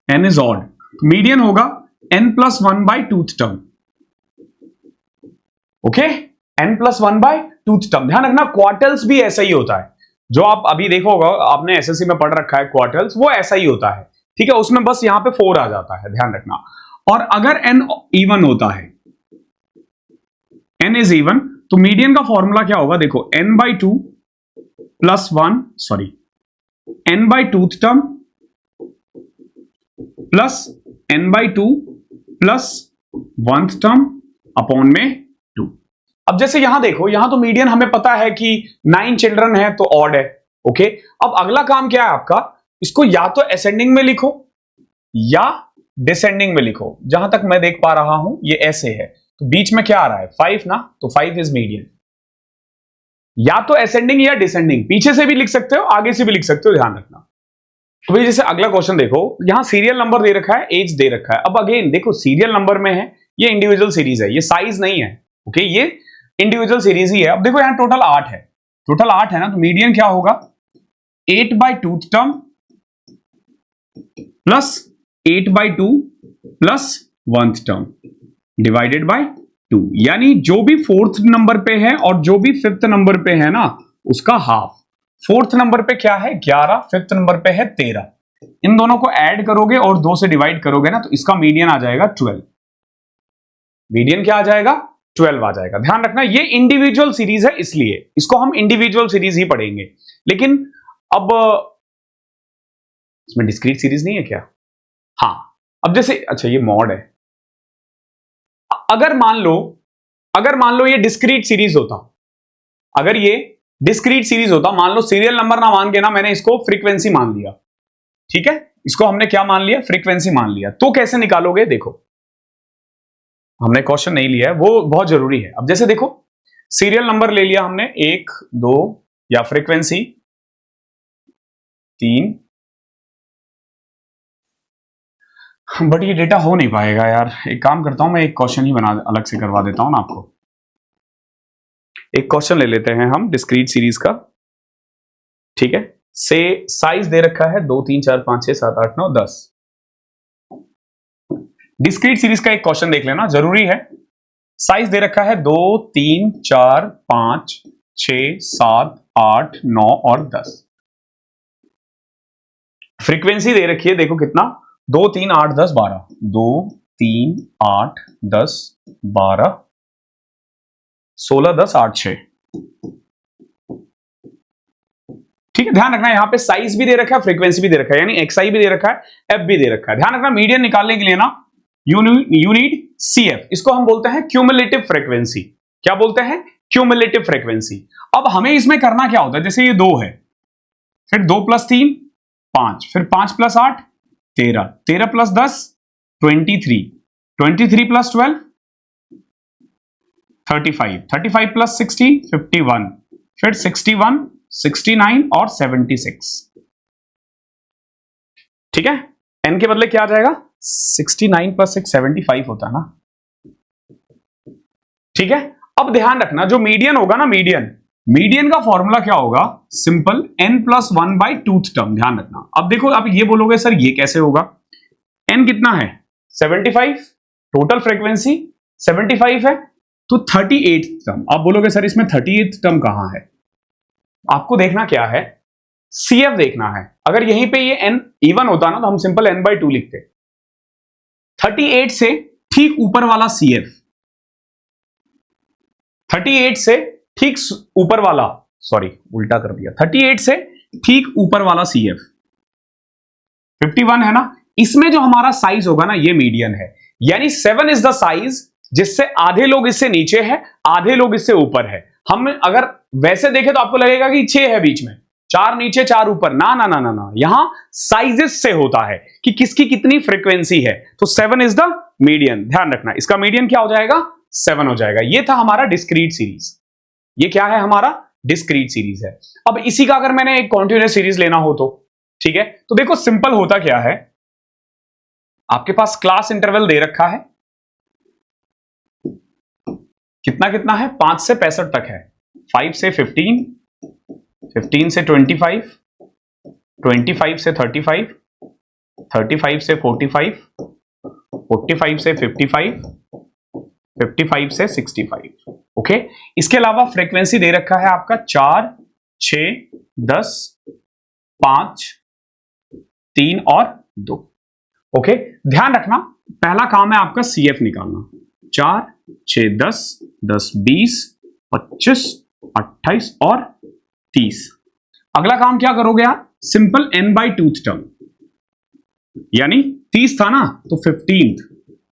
n इज ऑड, मीडियन होगा n+1 by tooth term, okay, n+1 by tooth term. ध्यान रखना क्वार्टल्स भी ऐसा ही होता है, जो आप अभी देखोगे, आपने एसएससी में पढ़ रखा है क्वार्टल्स, वो ऐसा ही होता है, ठीक है, उसमें बस यहां पे 4 आ जाता है, ध्यान रखना। और अगर n इवन होता है, n इज इवन, तो मीडियन का फॉर्मूला क्या होगा, देखो n/2 + 1, सॉरी n/टूथ term plus n/2 plus 1th term upon में 2। अब जैसे यहां देखो, यहां तो मीडियन हमें पता है कि 9 चिल्ड्रन है तो ऑड है, ओके। अब अगला काम क्या है आपका, इसको या तो असेंडिंग में लिखो या डिसेंडिंग में लिखो। जहां तक मैं देख पा रहा हूं ये ऐसे है, तो बीच में क्या आ रहा है, 5 ना, तो 5 इज मीडियन। या तो असेंडिंग या डिसेंडिंग, पीछे से भी लिख सकते हो, आगे से भी लिख सकते हो, ध्यान रखना। तो भाई जैसे अगला क्वेश्चन देखो, यहां सीरियल नंबर दे रखा है, एज दे रखा है। अब अगेन देखो सीरियल नंबर में है, ये इंडिविजुअल सीरीज है, ये साइज नहीं है, ओके, ये इंडिविजुअल सीरीज ही है। अब देखो यहां टोटल 8 है, टोटल 8 है ना, तो मीडियन क्या होगा, 8/2 term plus 8/2 plus 1th term divided by 2, यानी जो भी 4th नंबर पे है और जो भी 5th नंबर पे है ना, उसका हाफ। 4th नंबर पे क्या है 11, 5th नंबर पे है 13, इन दोनों को ऐड करोगे और 2 से डिवाइड करोगे ना, तो इसका मीडियन आ जाएगा 12। मीडियन क्या आ जाएगा, 12 आ जाएगा। ध्यान रखना ये इंडिविजुअल सीरीज है, इसलिए इसको हम इंडिविजुअल सीरीज ही पढ़ेंगे। लेकिन अब इसमें डिस्क्रीट सीरीज नहीं है क्या, हाँ। अब जैसे अच्छा ये मॉड है, अगर मान लो ये डिस्क्रीट सीरीज होता, अगर ये डिस्क्रीट सीरीज होता, मान लो सीरियल नंबर ना मान के ना मैंने इसको फ्रीक्वेंसी मान लिया, ठीक है, इसको हमने क्या मान लिया, फ्रीक्वेंसी मान लिया, तो कैसे निकालोगे, देखो हमने क्वेश्चन नहीं लिया है, वो बहुत जरूरी है। अब जैसे देखो सीरियल नंबर ले लिया हमने 1 2 या फ्रीक्वेंसी 3, बट ये डेटा हो नहीं पाएगा यार। एक काम करता हूं मैं, एक क्वेश्चन ही बना अलग से करवा देता हूं ना आपको। एक क्वेश्चन ले लेते हैं हम डिस्क्रीट सीरीज का, ठीक है। से साइज दे रखा है 2 3 4 5 6 7 8 9 10। डिस्क्रीट सीरीज का एक क्वेश्चन देख लेना, जरूरी है। साइज दे रखा है 2 3 4 5 6 7 8 9 और 10। फ्रीक्वेंसी दे रखी है, देखो कितना, 2 3 8 10 12, 2 3 8 10 12 16 10 8 6। ठीक है, ध्यान रखना यहां पे साइज भी दे रखा है, फ्रीक्वेंसी भी दे रखा है, यानी एक्सआई भी दे रखा है, एफ भी दे रखा है। ध्यान रखना मीडियन निकालने के लिए ना यू नीड सीएफ, इसको हम बोलते हैं क्यूमुलेटिव फ्रीक्वेंसी। क्या बोलते हैं? Cumulative frequency. अब हमें इसमें करना क्या होता है, जैसे ये 2 है, फिर 2 + 3 5, फिर 5 + 8 13, 13 + 10 23, 23 + 12 35, 35 + 16 51, फिर 61 69 और 76। ठीक है, n के बदले क्या आ जाएगा, 69 + 6 75 होता है ना। ठीक है, अब ध्यान रखना जो मीडियन होगा ना, मीडियन का फॉर्मूला क्या होगा, सिंपल n + 1 2th टर्म। ध्यान रखना। अब देखो आप ये बोलोगे सर ये कैसे होगा, n कितना है 75, टोटल फ्रीक्वेंसी 75 है, तो 38th टर्म। आप बोलोगे सर इसमें 38th टर्म कहां है, आपको देखना क्या है, CF देखना है। अगर यहीं पे ये n इवन होता ना तो हम सिंपल n/2 लिखते। 38 से ठीक ऊपर वाला CF, 38 से ठीक ऊपर वाला, सॉरी उल्टा कर दिया, 38 से ठीक ऊपर वाला CF 51 है ना। इसमें जो हमारा साइज होगा ना ये मीडियन है, यानी 7 इज द साइज जिससे आधे लोग इससे नीचे है, आधे लोग इससे ऊपर है। हम अगर वैसे देखें तो आपको लगेगा कि 6 है बीच में, 4 नीचे 4 ऊपर, ना ना ना ना ना, यहां साइजेस से होता है कि किसकी कितनी फ्रीक्वेंसी है। तो 7 इज द मीडियन। ध्यान रखना इसका मीडियन क्या हो जाएगा, 7 हो जाएगा। ये था हमारा डिस्क्रीट सीरीज। ये क्या है, हमारा डिस्क्रीट सीरीज है। अब इसी का अगर मैंने एक कॉन्टिन्यूअस सीरीज लेना हो तो ठीक है, तो देखो सिंपल होता क्या है, आपके पास क्लास इंटरवल दे रखा है, कितना कितना है, 5 से 65 तक है, 5 से 15, 15 से 25, 25 से 35, 35 से 45, 45 से 55, 55 से 65। ओके, इसके अलावा फ्रीक्वेंसी दे रखा है आपका 4 6 10 5 3 और 2। ओके, ध्यान रखना पहला काम है आपका CF निकालना, 4 6 10 10 20 25 28 और 30। अगला काम क्या करोगे आप, सिंपल n/2th टर्म, यानी 30 था ना तो 15th,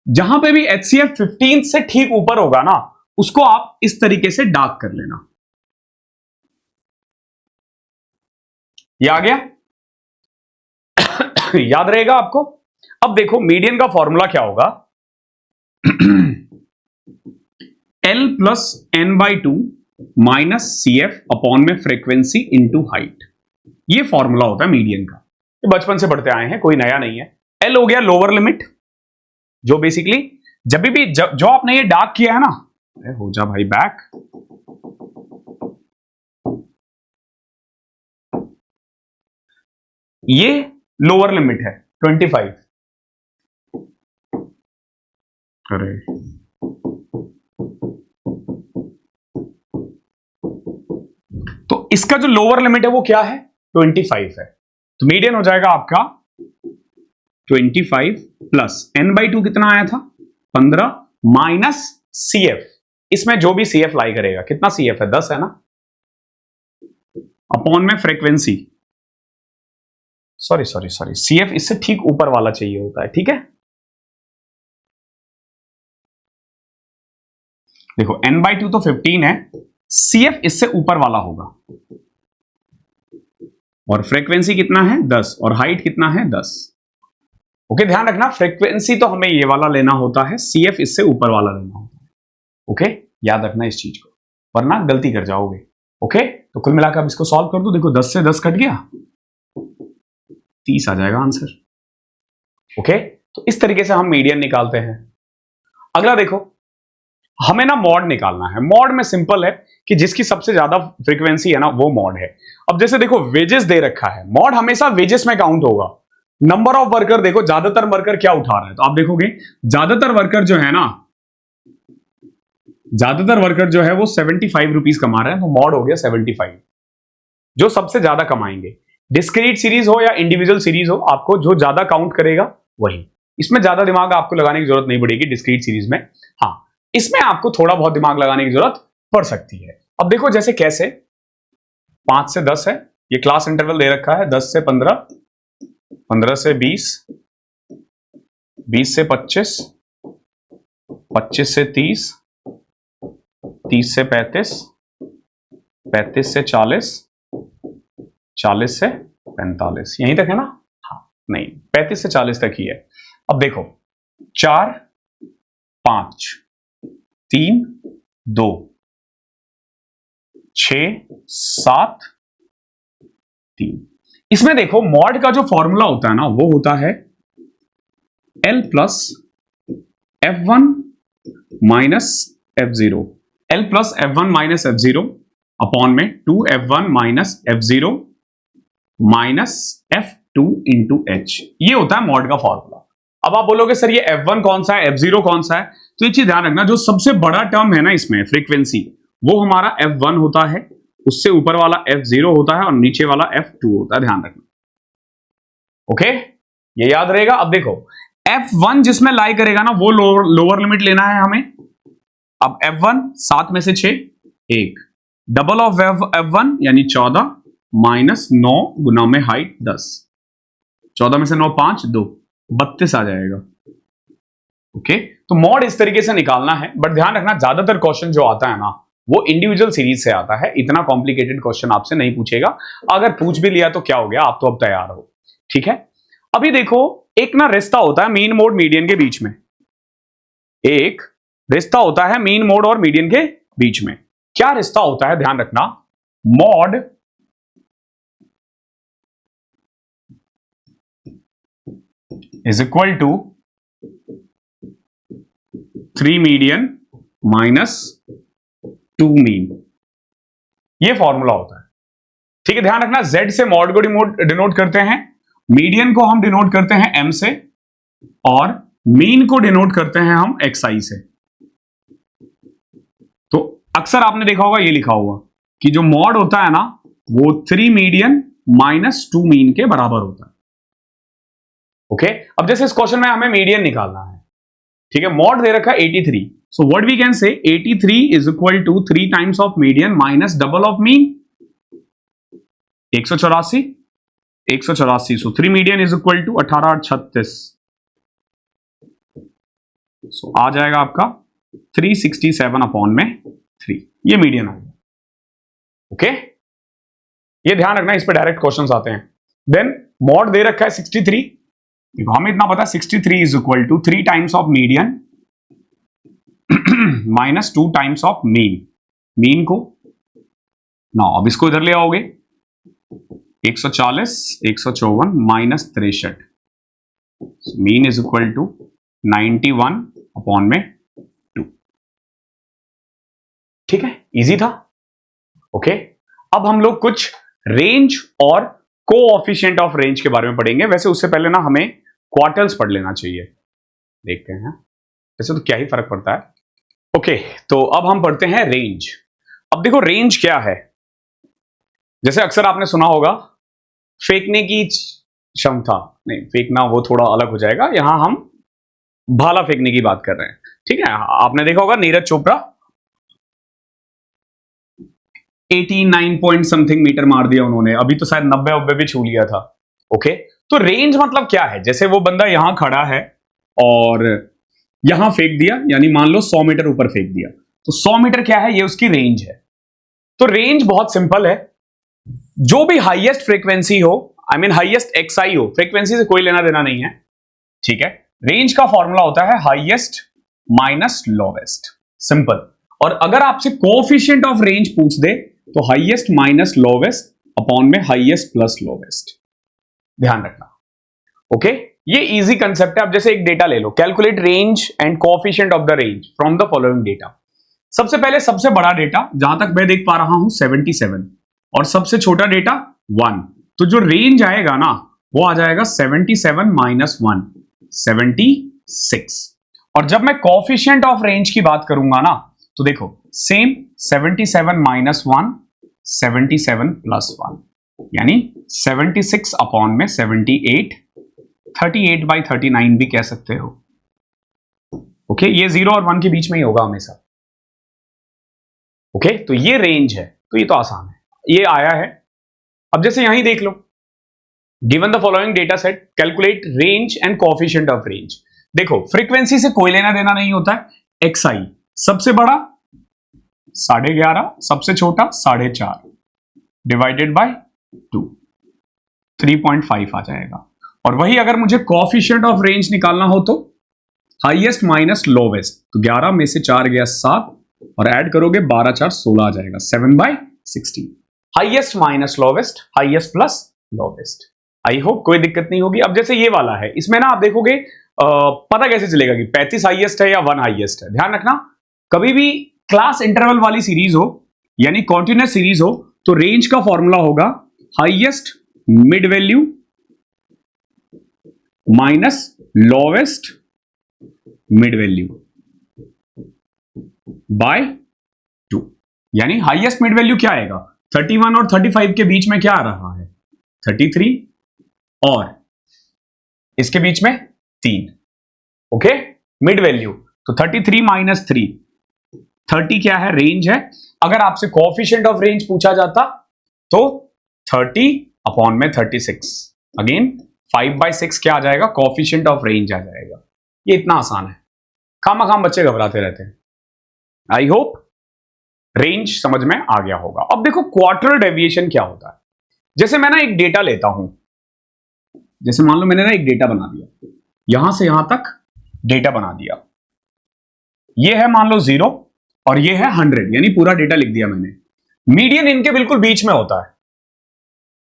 जहां पे भी HCF 15th से ठीक ऊपर होगा ना उसको आप इस तरीके से डार्क कर लेना। ये आ गया याद रहेगा आपको। अब देखो मीडियन का फॉर्मूला क्या होगा, L + n/2 - CF अपॉन में फ्रीक्वेंसी इंटू हाइट। ये फॉर्मूला होता है मीडियन का, ये बचपन से पढ़ते आए हैं, कोई नया नहीं है। L हो गया लोअर लिमिट, जो बेसिकली जब भी जो आपने ये डार्क किया है ना, हो जा भाई बैक, ये लोअर लिमिट है 25। अरे तो इसका जो लोअर लिमिट है वो क्या है, 25 है। तो मीडियन हो जाएगा आपका 25 प्लस n/2 कितना आया था 15 माइनस CF, इसमें जो भी CF लाई करेगा, कितना CF है 10 है ना, अपॉन में फ्रीक्वेंसी, सॉरी CF इससे ठीक ऊपर वाला चाहिए होता है। ठीक है, देखो n/2 तो 15 है, CF इससे ऊपर वाला होगा, और फ्रीक्वेंसी कितना है 10 और हाइट कितना है 10। ओके, ध्यान रखना फ्रीक्वेंसी तो हमें ये वाला लेना होता है, CF इससे ऊपर वाला लेना होता है। ओके, याद रखना इस चीज को, वरना गलती कर जाओगे। ओके, तो कुल मिलाकर अब इसको सॉल्व कर दो। देखो 10 से 10 कट गया, 30 आ जाएगा आंसर। ओके, तो इस तरीके से हम मीडियन निकालते हैं। अगला देखो, हमें ना मॉड निकालना है। मॉड में सिंपल है कि जिसकी सबसे ज्यादा फ्रीक्वेंसी है ना वो मॉड है। अब जैसे देखो वेजेस दे रखा है, मॉड हमेशा वेजेस में काउंट होगा। नंबर ऑफ वर्कर देखो, ज्यादातर वर्कर क्या उठा रहा है, तो आप देखोगे ज्यादातर वर्कर जो है ना, ज्यादातर वर्कर जो है वो 75 रुपीज कमा रहे हैं, तो मॉड हो गया 75, जो सबसे ज्यादा कमाएंगे। डिस्क्रीट सीरीज हो या इंडिविजुअल सीरीज हो, आपको जो ज्यादा काउंट करेगा वही। इसमें ज्यादा दिमाग आपको लगाने की जरूरत नहीं पड़ेगी डिस्क्रीट सीरीज में। हाँ, इसमें आपको थोड़ा बहुत दिमाग लगाने की जरूरत पड़ सकती है। अब देखो जैसे कैसे, 5 से 10 है, ये क्लास इंटरवल दे रखा है, 10 से 15, 15 से 20, 20 से 25, 25 से 30, 30 से 35, 35 से 40, 40 से 45, यहीं तक है ना? हाँ, नहीं, 35 से 40 तक ही है। अब देखो 4, 5, 3, 2, 6, 7, 3। इसमें देखो मॉड का जो फॉर्मूला होता है ना वो होता है L plus F1 minus F0, L plus F1 minus F0 upon में 2F1 minus F0 minus F2 into H। ये होता है मॉड का फॉर्मूला। अब आप बोलोगे सर ये F1 कौन सा है, F0 कौन सा है, तो ये चीज ध्यान रखना, जो सबसे बड़ा टर्म है ना इसमें फ्रीक्वेंसी, वो हमारा F1 होता है, उससे ऊपर वाला F0 होता है और नीचे वाला F2 होता है, ध्यान रखना। ओके, ये याद रहेगा। अब देखो F1 जिसमें लाई करेगा ना वो लोअर लिमिट लेना है हमें। अब F1 7 में से 6, 1, डबल ऑफ F1 यानी 14 माइनस 9 गुना में हाइट 10, 14 में से 9 5, 2, 32 आ जाएगा। ओके, तो मॉड इस तरीके से निकालना है, बट ध्यान रखना ज्यादातर क्वेश्चन जो आता है ना वो इंडिविजुअल सीरीज से आता है, इतना कॉम्प्लिकेटेड क्वेश्चन आपसे नहीं पूछेगा। अगर पूछ भी लिया तो क्या हो गया, आप तो अब तैयार हो। ठीक है, अभी देखो एक ना रिश्ता होता है मीन मोड मीडियन के बीच में, एक रिश्ता होता है मीन मोड और मीडियन के बीच में। क्या रिश्ता होता है, ध्यान रखना, mode is equal to 3 median minus 2 mean, ये फॉर्मूला होता है। ठीक है, ध्यान रखना, Z से मॉड को डिनोट करते हैं, मीडियन को हम डिनोट करते हैं M से, और मीन को डिनोट करते हैं हम XI से। तो अक्सर आपने देखा होगा ये लिखा होगा कि जो मॉड होता है ना वो 3 मीडियन माइनस 2 मीन के बराबर होता है। ओके, अब जैसे इस क्वेश्चन में हमें मीडियन निकालना है, ठीक है, मॉड दे रखा है 83, so what we can say 83 is equal to 3 times of median minus double of mean, 184, 184, so 3 median is equal to 18 और 36, सो आ जाएगा आपका 367 अपॉन में 3, ये मीडियन आ गया। ओके, ये ध्यान रखना, इस पे डायरेक्ट क्वेश्चंस आते हैं। देन मॉड दे रखा है 63, देखो हमें इतना पता है 63 is equal to 3 times of median minus 2 times of mean, mean को ना, अब इसको इधर ले आओगे 140, 154 minus 63, mean is equal to 91 upon में 2। ठीक है, इजी था। ओके, अब हम लोग कुछ रेंज और कोऑफिशिएंट ऑफ रेंज के बारे में पढ़ेंगे। वैसे उससे पहले ना हमें क्वार्टल्स पढ़ लेना चाहिए, देखते हैं वैसे तो क्या ही फर्क पड़ता है। ओके, तो अब हम पढ़ते हैं रेंज। अब देखो रेंज क्या है, जैसे अक्सर आपने सुना होगा फेंकने की क्षमता, नहीं फेंकना वो थोड़ा अलग हो जाएगा, यहां हम भाला फेंकने की बात कर रहे हैं। ठीक है, आपने देखा होगा Neeraj Chopra 89 point something meter मार दिया उन्होंने, अभी तो शायद 90 भी छू लिया था। ओके, तो रेंज मतलब क्या है, जैसे वो बंदा यहां खड़ा है और यहां फेंक दिया, यानी मान लो 100 मीटर ऊपर फेंक दिया, तो 100 मीटर क्या है, ये उसकी रेंज है। तो रेंज बहुत सिंपल है, जो भी हाईएस्ट फ्रीक्वेंसी हो, आई मीन हाईएस्ट एक्सआई हो, फ्रीक्वेंसी से कोई लेना देना नहीं है, ठीक है, रेंज का फॉर्मूला होता है हाईएस्ट माइनस लोवेस्ट, सिंपल। और अगर आपसे कोएफिशिएंट ऑफ रेंज पूछ दे तो हाईएस्ट माइनस लोवेस्ट अपॉन में हाईएस्ट प्लस लोवेस्ट, ध्यान रखना। ओके, ये इजी कंसेप्ट है। अब जैसे एक डेटा ले लो, calculate range and coefficient of the range from the following data. सबसे पहले सबसे बड़ा डेटा जहां तक मैं देख पा रहा हूं 77 और सबसे छोटा डेटा 1, तो जो रेंज आएगा ना वो आ जाएगा 77 माइनस 1, 76। और जब मैं कोएफिशिएंट ऑफ रेंज की बात करूंगा ना तो देखो सेम 77 माइनस 1, 77 प्लस 1, यानी 76 अपॉन में 78, 38 बाई 39 भी कह सकते हो। ओके, ये 0 और 1 के बीच में ही होगा हमेशा। ओके, तो ये रेंज है, तो ये तो आसान है, ये आया है। अब जैसे यहां देख लो, given the following data set, calculate range and coefficient of range. देखो फ्रीक्वेंसी से कोई लेना देना नहीं होता है। एक्सआई सबसे बड़ा 11.5, सबसे छोटा 4.5 डिवाइडेड बाय 2, 3.5 आ जाएगा। और वही अगर मुझे कोएफिशिएंट ऑफ रेंज निकालना हो तो हाईएस्ट माइनस लोवेस्ट, तो 11 में से 4 गया 7 और ऐड करोगे 12 4 16 आ जाएगा, 7/16। Highest minus lowest, highest plus lowest. I hope कोई दिक्कत नहीं होगी। अब जैसे ये वाला है, इसमें ना आप देखोगे पता कैसे चलेगा कि 35 हाईएस्ट है या 1 हाईएस्ट है। ध्यान रखना, कभी भी क्लास इंटरवल वाली सीरीज हो यानी कॉन्टिन्यूस सीरीज हो तो रेंज का फॉर्मूला होगा highest mid value minus lowest mid value by 2, यानी हाईएस्ट मिड वैल्यू क्या आएगा, 31 और 35 के बीच में क्या आ रहा है, 33 और इसके बीच में 3। ओके, मिड वैल्यू तो 33 माइनस 3, 30 क्या है, रेंज है। अगर आपसे कोएफिशिएंट ऑफ रेंज पूछा जाता तो 30 अपॉन में 36, अगेन 5/6 क्या आ जाएगा, कोएफिशिएंट ऑफ रेंज आ जाएगा। ये इतना आसान है, खाम बच्चे घबराते रहते हैं। आई होप रेंज समझ में आ गया होगा। अब देखो क्वार्टर डेविएशन क्या होता है। जैसे मैं ना एक डेटा लेता हूं, जैसे मान लो मैंने ना एक डेटा बना दिया, यहां से यहां तक डेटा बना दिया, ये है मान लो 0 और ये है 100, यानी पूरा डेटा लिख दिया मैंने। मीडियन इनके बिल्कुल बीच में होता है।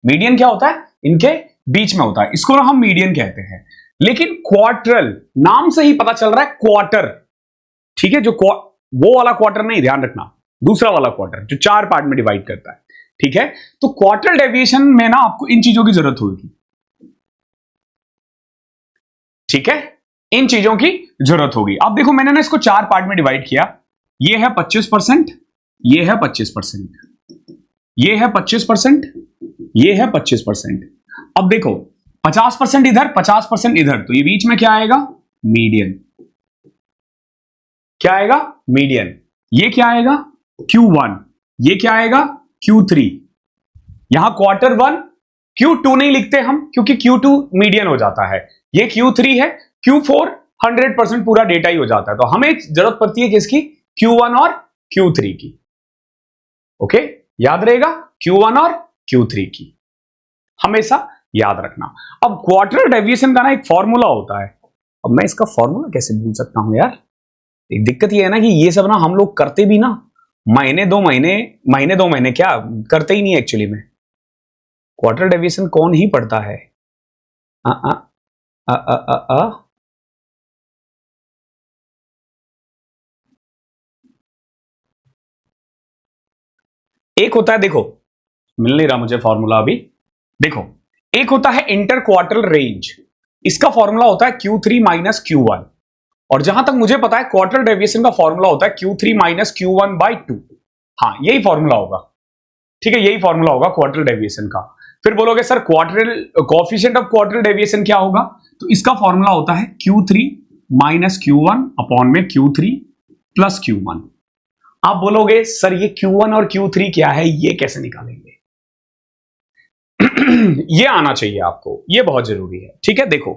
मीडियन क्या होता है, इनके बीच में होता है, इसको ना हम मीडियन कहते हैं। लेकिन क्वार्टरल नाम से ही पता चल रहा है क्वार्टर, ठीक है, जो वो वाला क्वार्टर नहीं, ध्यान रखना, दूसरा वाला क्वार्टर जो 4 पार्ट में डिवाइड करता है। ठीक है, तो क्वार्टर डेविएशन में ना आपको इन चीजों की जरूरत होगी। ठीक है, इन चीजों की जरूरत होगी। अब देखो मैंने ना इसको 4 पार्ट में डिवाइड किया, ये है 25%, ये है 25%, ये है 25%, ये है 25%। अब देखो 50% इधर 50% इधर, तो ये बीच में क्या आएगा, मीडियन। क्या आएगा, मीडियन। ये क्या आएगा, Q1, ये क्या आएगा, Q3। यहां क्वार्टर 1 Q2 नहीं लिखते हम क्योंकि Q2 मीडियन हो जाता है, ये Q3 है, Q4 100% पूरा डेटा ही हो जाता है। तो हमें जरूरत पड़ती है किसकी, Q1 और Q3 की। ओके, याद रहेगा, Q1 और Q3 की हमेशा याद रखना। अब क्वार्टर डेविएशन का ना एक फॉर्मूला होता है। अब मैं इसका फॉर्मूला कैसे भूल सकता हूं यार। एक दिक्कत ये है ना कि ये सब ना हम लोग करते भी ना महीने 2 महीने क्या करते ही नहीं एक्चुअली में। क्वार्टर डेविएशन कौन ही पढ़ता है। आ, आ, आ, आ, आ, आ, एक होता है, देखो मिल नहीं रहा मुझे फॉर्मूला अभी। देखो एक होता है इंटर क्वार्टर रेंज, इसका फॉर्मूला होता है Q3 माइनस Q1। और जहां तक मुझे पता है क्वार्टर डेविएशन का फॉर्मूला होता है Q3 माइनस Q1/2। हाँ, यही फॉर्मूला होगा। ठीक है, यही फॉर्मूला होगा क्वार्टर डेविएशन का। फिर बोलोगे sir quarter coefficient of quarter deviation क्या होगा, तो इसका फॉर्मूला होता है Q3 माइनस Q1 अपॉन में Q3 प्लस Q1। आप बोलोगे सर ये Q1 और Q3 क्या है, ये कैसे निकालेंगे। ये आना चाहिए आपको, ये बहुत जरूरी है। ठीक है, देखो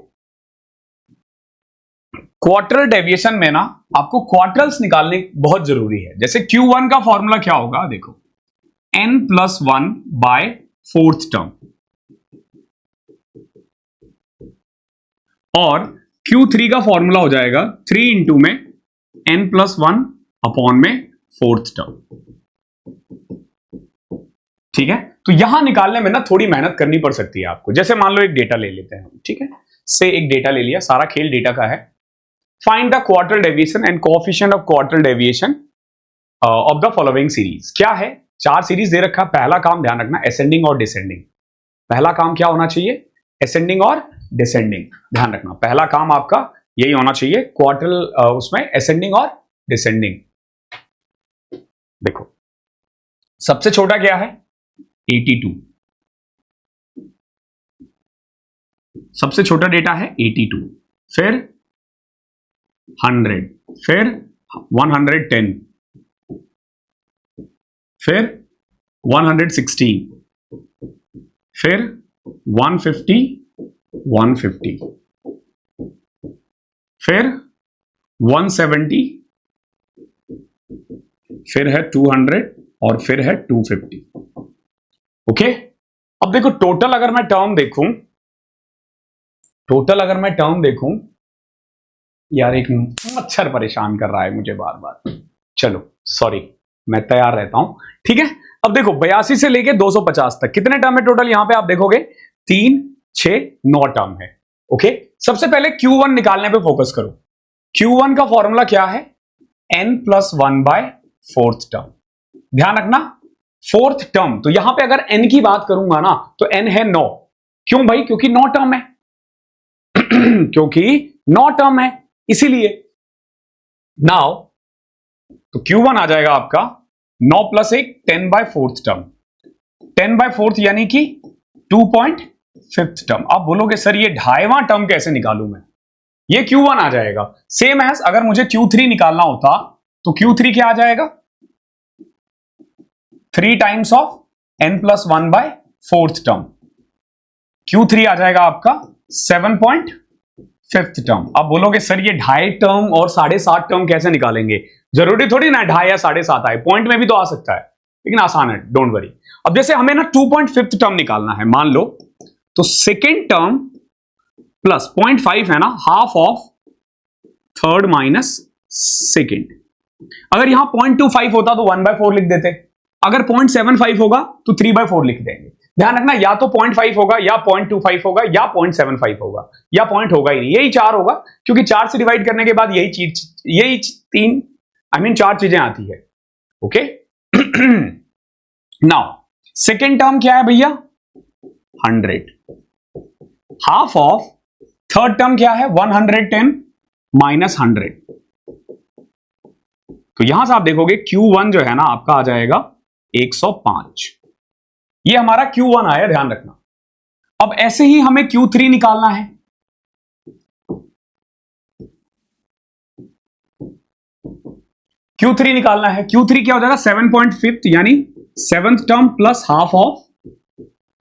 क्वार्टर डेविएशन में ना आपको क्वार्टर्स निकालने बहुत जरूरी है। जैसे Q1 का फॉर्मूला क्या होगा, देखो n+1/4 टर्म, और Q3 का फॉर्मूला हो जाएगा 3 इंटू में n+1 अपॉन में फोर्थ टर्म। ठीक है, तो यहां निकालने में ना थोड़ी मेहनत करनी पड़ सकती है आपको। जैसे मान लो एक डेटा ले लेते हैं, ठीक है, से एक डेटा ले लिया, सारा खेल डेटा का है। Find the quarter deviation and coefficient of quarter deviation of the following series. क्या है, 4 सीरीज दे रखा। पहला काम ध्यान रखना, असेंडिंग और डिसेंडिंग। पहला काम क्या होना चाहिए, असेंडिंग और डिसेंडिंग। ध्यान रखना, पहला काम आपका यही होना चाहिए, क्वार्टर उसमें असेंडिंग और डिसेंडिंग। देखो सबसे छोटा क्या है, 82, सबसे छोटा डेटा है 82, फिर 100, फिर 110, फिर 116, फिर 150, 150, फिर 170, फिर है 200 और फिर है 250। ओके, अब देखो टोटल अगर मैं टर्म देखूं, टोटल अगर मैं टर्म देखूं, यार एक मच्छर परेशान कर रहा है मुझे बार बार। चलो सॉरी, मैं तैयार रहता हूं। ठीक है, अब देखो 82 से लेके 250 तक कितने टर्म है टोटल, यहां पे आप देखोगे 3, 6, 9 टर्म है। ओके, सबसे पहले Q1 निकालने पे फोकस करो। Q1 का फॉर्मूला क्या है, n+1 बाय फोर्थ टर्म। ध्यान रखना फोर्थ टर्म, तो यहां पे अगर n की बात करूंगा ना तो n है 9। क्यों भाई, क्योंकि 9 टर्म है क्योंकि 9 टर्म है इसीलिए। नाउ तो Q1 आ जाएगा आपका 9 + 1 10 by fourth term, 10 by fourth यानी कि 2.5th टर्म। आप बोलोगे सर ये 2.5वां टर्म कैसे निकालूं मैं, ये Q1 आ जाएगा। सेम एज अगर मुझे Q3 निकालना होता तो Q3 क्या आ जाएगा, 3 times of n+1 by fourth term. Q3 आ जाएगा आपका 7.5th टर्म। आप बोलोगे सर ये 2.5 टर्म और 7.5 टर्म कैसे निकालेंगे, जरूरी थोड़ी ना 2.5 या 7.5 आए, पॉइंट में भी तो आ सकता है, लेकिन आसान है, डोंट वरी। अब जैसे हमें ना 2.5th टर्म निकालना है, मान लो तो सेकेंड टर्म प्लस 0.5 है ना, half of third minus second. अगर यहां 0.25 होता तो 1/4 लिख देते, अगर 0.75 होगा तो 3/4 लिख देंगे। ध्यान रखना, या तो 0.5 होगा, या 0.25 होगा, या 0.75 होगा, या पॉइंट होगा ही नहीं, यही 4 होगा, क्योंकि 4 से डिवाइड करने के बाद यही 4 चीजें आती है। ओके, नाउ सेकेंड टर्म क्या है भैया, 100, हाफ ऑफ थर्ड टर्म क्या है, 110 माइनस 100। तो यहां से आप देखोगे Q1 जो है ना आपका आ जाएगा 105, ये हमारा Q1 आया, ध्यान रखना। अब ऐसे ही हमें Q3 निकालना है। Q3 निकालना है, Q3 क्या हो जाएगा, 7.5th यानी 7th term plus half of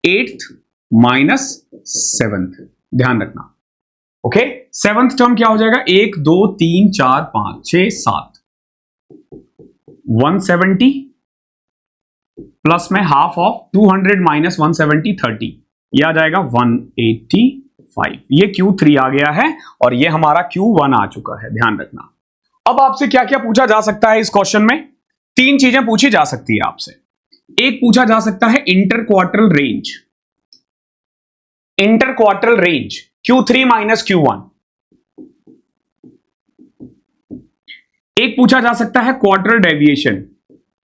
8th minus 7th। ध्यान रखना, ओके, 7th टर्म क्या हो जाएगा, 1 2 3 4 5 6 7, 170 प्लस में हाफ ऑफ 200 माइनस 170 30, ये आ जाएगा 185। ये Q3 आ गया है और ये हमारा Q1 आ चुका है, ध्यान रखना। अब आपसे क्या क्या पूछा जा सकता है इस क्वेश्चन में, 3 चीजें पूछी जा सकती है आपसे। एक पूछा जा सकता है interquartile range, interquartile range Q3 minus Q1। एक पूछा जा सकता है क्वार्टरल deviation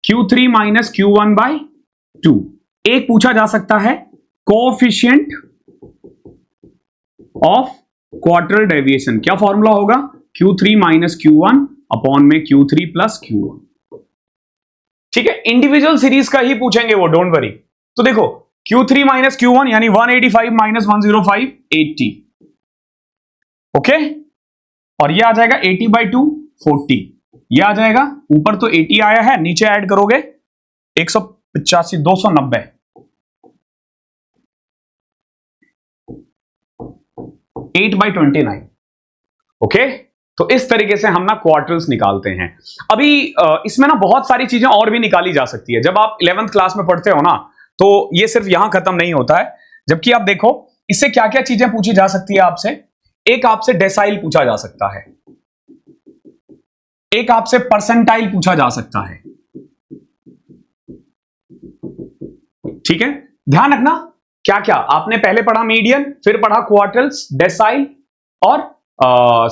Q3 minus Q1 bye 2। एक पूछा जा सकता है कोएफिशिएंट ऑफ क्वार्टरल डेविएशन, क्या फॉर्मूला होगा, Q3 माइनस Q1 अपॉन में Q3 प्लस Q1। ठीक है, इंडिविजुअल सीरीज का ही पूछेंगे वो, डोंट वरी। तो देखो Q3 माइनस Q1 यानी 185 माइनस 105 80, ओके, और ये आ जाएगा 80/2 40, ये आ जाएगा, ऊपर तो 80 आया है, नीचे ऐड करोगे 185 290, 8/29। ओके, तो इस तरीके से हम ना क्वार्टर्स निकालते हैं। अभी इसमें ना बहुत सारी चीजें और भी निकाली जा सकती है। जब आप 11th क्लास में पढ़ते हो ना तो ये सिर्फ यहां खत्म नहीं होता है, जबकि आप देखो इससे क्या क्या चीजें पूछी जा सकती है आपसे। एक आपसे डेसाइल पूछा जा सकता है, एक आपसे परसेंटाइल पूछा जा सकता है। ठीक है, ध्यान रखना क्या क्या आपने पहले पढ़ा, मीडियन, फिर पढ़ा क्वार्टल्स, डेसाइल और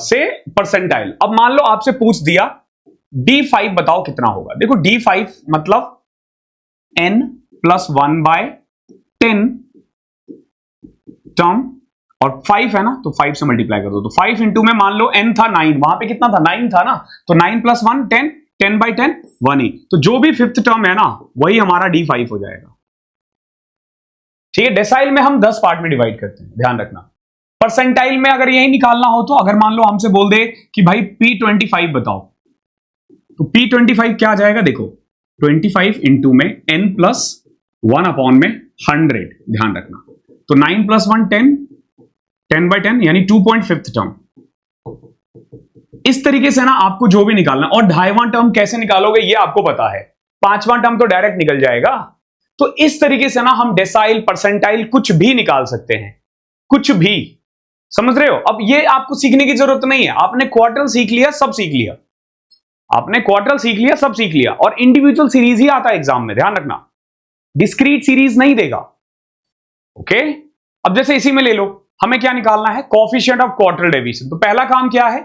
से परसेंटाइल। अब मान लो आपसे पूछ दिया D5 बताओ कितना होगा। देखो D5 मतलब n प्लस 1/10 टर्म और 5 है ना, तो 5 से मल्टीप्लाई कर दो, तो 5 इंटू में मान लो n था 9, वहां पे कितना था 9 था ना, तो 9 प्लस 1 10, 10/10 1 ही, तो जो भी फिफ्थ टर्म है ना वही हमारा D5 हो जाएगा। ठीक है, डेसाइल में हम 10 पार्ट में डिवाइड करते हैं, ध्यान रखना। परसेंटाइल में अगर यही निकालना हो तो अगर मान लो हमसे बोल दे कि भाई P25 बताओ, तो P25 क्या आ जाएगा, देखो 25 इंटू में n प्लस 1 में 100, ध्यान रखना, तो 9 प्लस 1 10, 10/10 यानी 2.5 टर्म। इस तरीके से ना आपको जो भी निकालना, और 2.5वां टर्म कैसे निकालोगे ये आपको पता है, 5वां टर्म तो डायरेक्ट निकल जाएगा। तो इस तरीके से ना हम डेसाइल, परसेंटाइल कुछ भी निकाल सकते हैं, कुछ भी, समझ रहे हो। अब ये आपको सीखने की जरूरत नहीं है, आपने क्वार्टर सीख लिया, सब सीख लिया, आपने क्वार्टर सीख लिया, सब सीख लिया, और इंडिविजुअल सीरीज ही आता है एग्जाम में, ध्यान रखना, डिस्क्रीट सीरीज नहीं देगा। ओके, अब जैसे इसी में ले लो, हमें क्या निकालना है, कोएफिशिएंट ऑफ क्वार्टरल डेविएशन। तो पहला काम क्या है,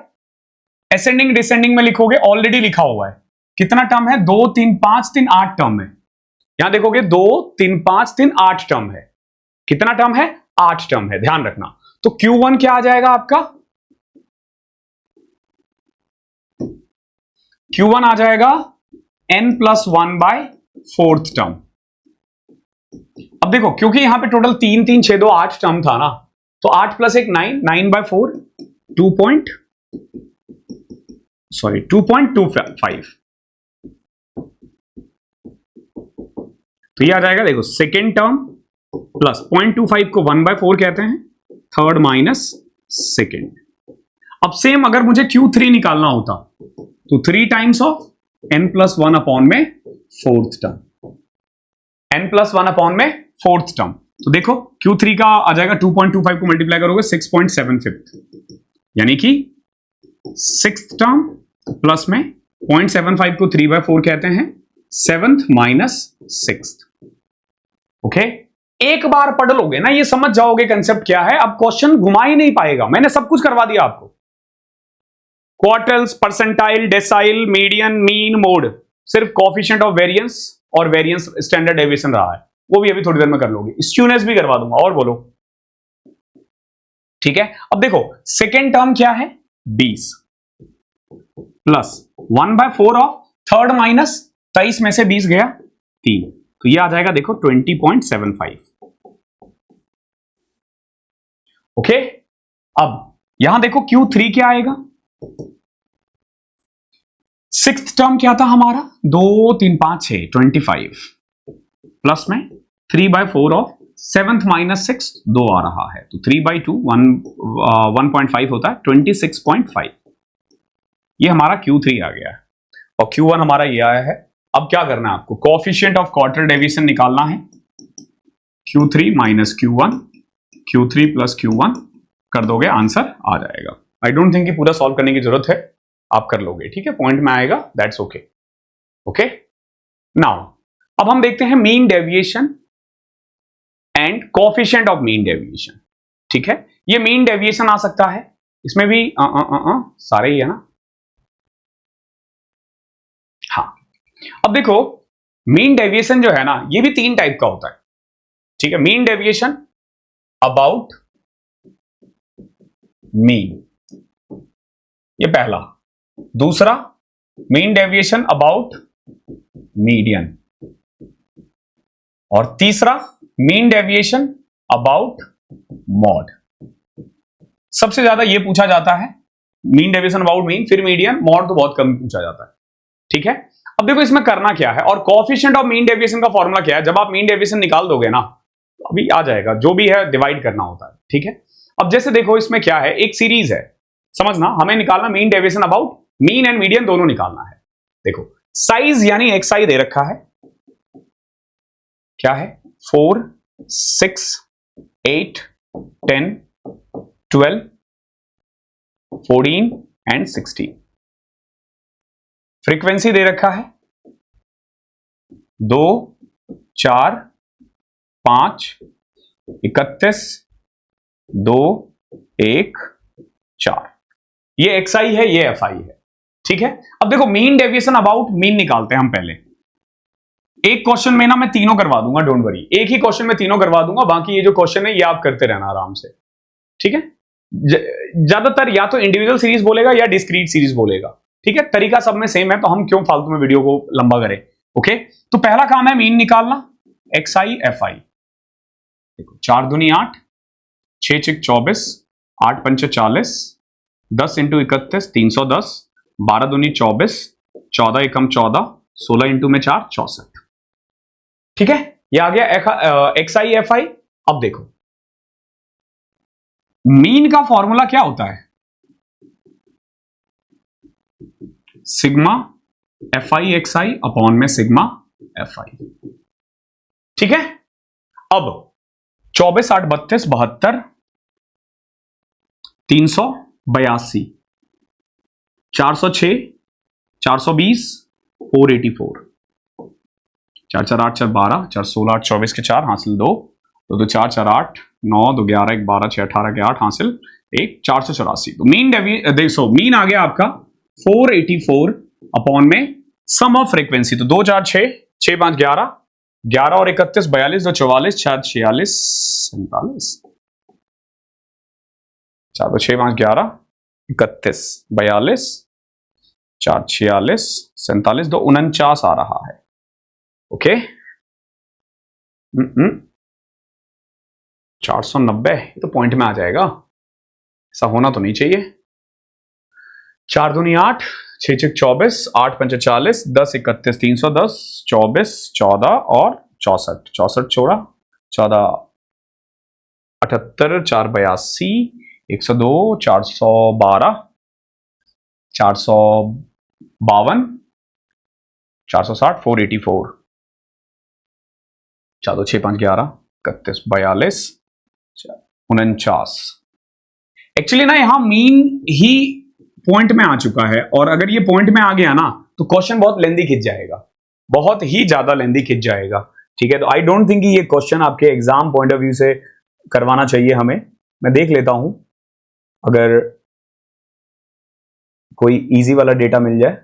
असेंडिंग डिसेंडिंग में लिखोगे, ऑलरेडी लिखा हुआ है, कितना टर्म है, 2 3 5 3 8 टर्म है। यहां देखोगे 2 3 5 3 8 टर्म है, कितना टर्म है, 8 टर्म है, ध्यान रखना। तो Q1 क्या आ जाएगा आपका, Q1 आ जाएगा n प्लस 1/4 टर्म। अब देखो क्योंकि यहां पे टोटल 3 3 6 2 8 टर्म था ना, तो 8 प्लस 1 9, 9/4 2.25, तो ये आ जाएगा, देखो सेकेंड टर्म प्लस 0.25 को 1/4 कहते हैं, थर्ड माइनस सेकेंड। अब सेम अगर मुझे Q3 निकालना होता तो 3 टाइम्स ऑफ n प्लस 1 में फोर्थ टर्म, n प्लस 1 में फोर्थ टर्म। तो देखो Q3 का आ जाएगा 2.25 को मल्टीप्लाई करोगे 6.75, यानी कि सिक्स टर्म प्लस में 0.75 को 3/4 कहते हैं, सेवंथ माइनस सिक्स्थ। ओके, एक बार पढ़ लोगे ना ये समझ जाओगे कंसेप्ट क्या है, अब क्वेश्चन घुमा ही नहीं पाएगा, मैंने सब कुछ करवा दिया आपको। Quartiles, percentile, decile, median, mean, mode, सिर्फ कोएफिशिएंट ऑफ वेरिएंस और वेरिएंस स्टैंडर्ड डेविएशन रहा है, वो भी अभी थोड़ी देर में कर लोगे, स्क्यूनेस भी करवा दूंगा। और बोलो, ठीक है। अब देखो सेकेंड टर्म क्या है, 20 प्लस 1/4 ऑफ थर्ड माइनस 23 में से 20 गया 3, तो ये आ जाएगा देखो 20.75। ओके, अब यहां देखो Q3 क्या आएगा, सिक्स्थ टर्म क्या था हमारा, 2 3 5 6 25 प्लस में 3/4 ऑफ सेवंथ माइनस सिक्स 2 आ रहा है, तो 3/2 1.5 होता है 26.5। ये हमारा Q3 आ गया है, और Q1 हमारा ये आया है। अब क्या करना है आपको, कोएफिशिएंट ऑफ क्वार्टर डेविएशन निकालना है, Q3 minus Q1, Q3 plus Q1 कर दोगे, आंसर आ जाएगा। आई डोंट थिंक कि पूरा सॉल्व करने की जरूरत है, आप कर लोगे, ठीक है, पॉइंट में आएगा, दैट्स ओके। ओके, नाउ अब हम देखते हैं mean deviation and coefficient of mean deviation. ठीक है, ये मीन डेविएशन आ सकता है, इसमें भी सारे ही है ना। हाँ, अब देखो मीन डेविएशन जो है ना, ये भी 3 टाइप का होता है। ठीक है, मीन डेविएशन अबाउट मीन, ये पहला। दूसरा मीन डेविएशन अबाउट मीडियन, और तीसरा मीन डेविएशन अबाउट मॉड। सबसे ज्यादा ये पूछा जाता है मीन डेविएशन अबाउट मीन, फिर मीडियन, मॉड तो बहुत कम पूछा जाता है। ठीक है, अब देखो इसमें करना क्या है, और कोएफिशिएंट ऑफ मीन डेविएशन का फॉर्मूला क्या है, जब आप मीन डेविएशन निकाल दोगे ना, अभी आ जाएगा, जो भी है डिवाइड करना होता है। ठीक है, अब जैसे देखो इसमें क्या है, एक सीरीज है, समझना, हमें निकालना mean deviation about mean and median दोनों निकालना है। देखो साइज यानी एक्सआई दे रखा है, क्या है, 4 6 8 10 12 14 एंड 16। फ्रीक्वेंसी दे रखा है 2, 4, 5, 31, 2, 1, 4। ये XI है, ये FI है। ठीक है, अब देखो मीन डेविएशन अबाउट मीन निकालते हैं हम पहले। एक क्वेश्चन में ना मैं तीनों करवा दूंगा, डोंट वरी, एक ही क्वेश्चन में तीनों करवा दूंगा, बाकी ये जो क्वेश्चन है ये आप करते रहना आराम से। ठीक है, ज्यादातर या तो इंडिविजुअल सीरीज बोलेगा या डिस्क्रीट सीरीज बोलेगा। ठीक है, तरीका सब में सेम है, तो हम क्यों फालतू में वीडियो को लंबा करें। ओके, तो पहला काम है मीन निकालना, XI FI। देखो 4 दूनी 8, 6 6 24, 8 पंच 40, 10 इंटू 31 310, 12 दूनी 24, 14 एकम 14, 16 इंटू में 4 64। ठीक है, ये आ गया XI FI। अब देखो मीन का फॉर्मूला क्या होता है, सिग्मा FI XI अपॉन में सिग्मा FI। ठीक है, अब 24 8 32 72, 382, 406, 420, 484, 4 4 8 4 12, 4 16 8 24 के 4 हासिल 2, 2 2 4 4 8 9 2 11 1 12 6 18 के 8 हासिल 1, 484। तो मीन देखो मीन आ गया आपका 484 अपॉन में सम ऑफ फ्रीक्वेंसी। तो 2 4 6 6 5 11, 11 और 31 42, 2 44, 4 46 47, 4 2 6 5 11 31 42, 4 46 47, 2 49 आ रहा है। ओके, 490 तो पॉइंट में आ जाएगा, ऐसा होना तो नहीं चाहिए। 4 दूनी 8, 6 6 24, 8 पंच 40, 10 31 310, 24 14 और 64, 64 छोड़ा 14 78, 4 82, 102, 412, 452, 460, 484, 4 2 6 5 11 31 42 49। एक्चुअली ना यहां मीन ही पॉइंट में आ चुका है, और अगर ये पॉइंट में आ गया ना तो क्वेश्चन बहुत लेंदी खिंच जाएगा, बहुत ही ज्यादा लेंदी खिंच जाएगा। ठीक है, तो आई डोंट थिंक ये क्वेश्चन आपके एग्जाम पॉइंट ऑफ व्यू से करवाना चाहिए हमें। मैं देख लेता हूं अगर कोई इजी वाला डेटा मिल जाए।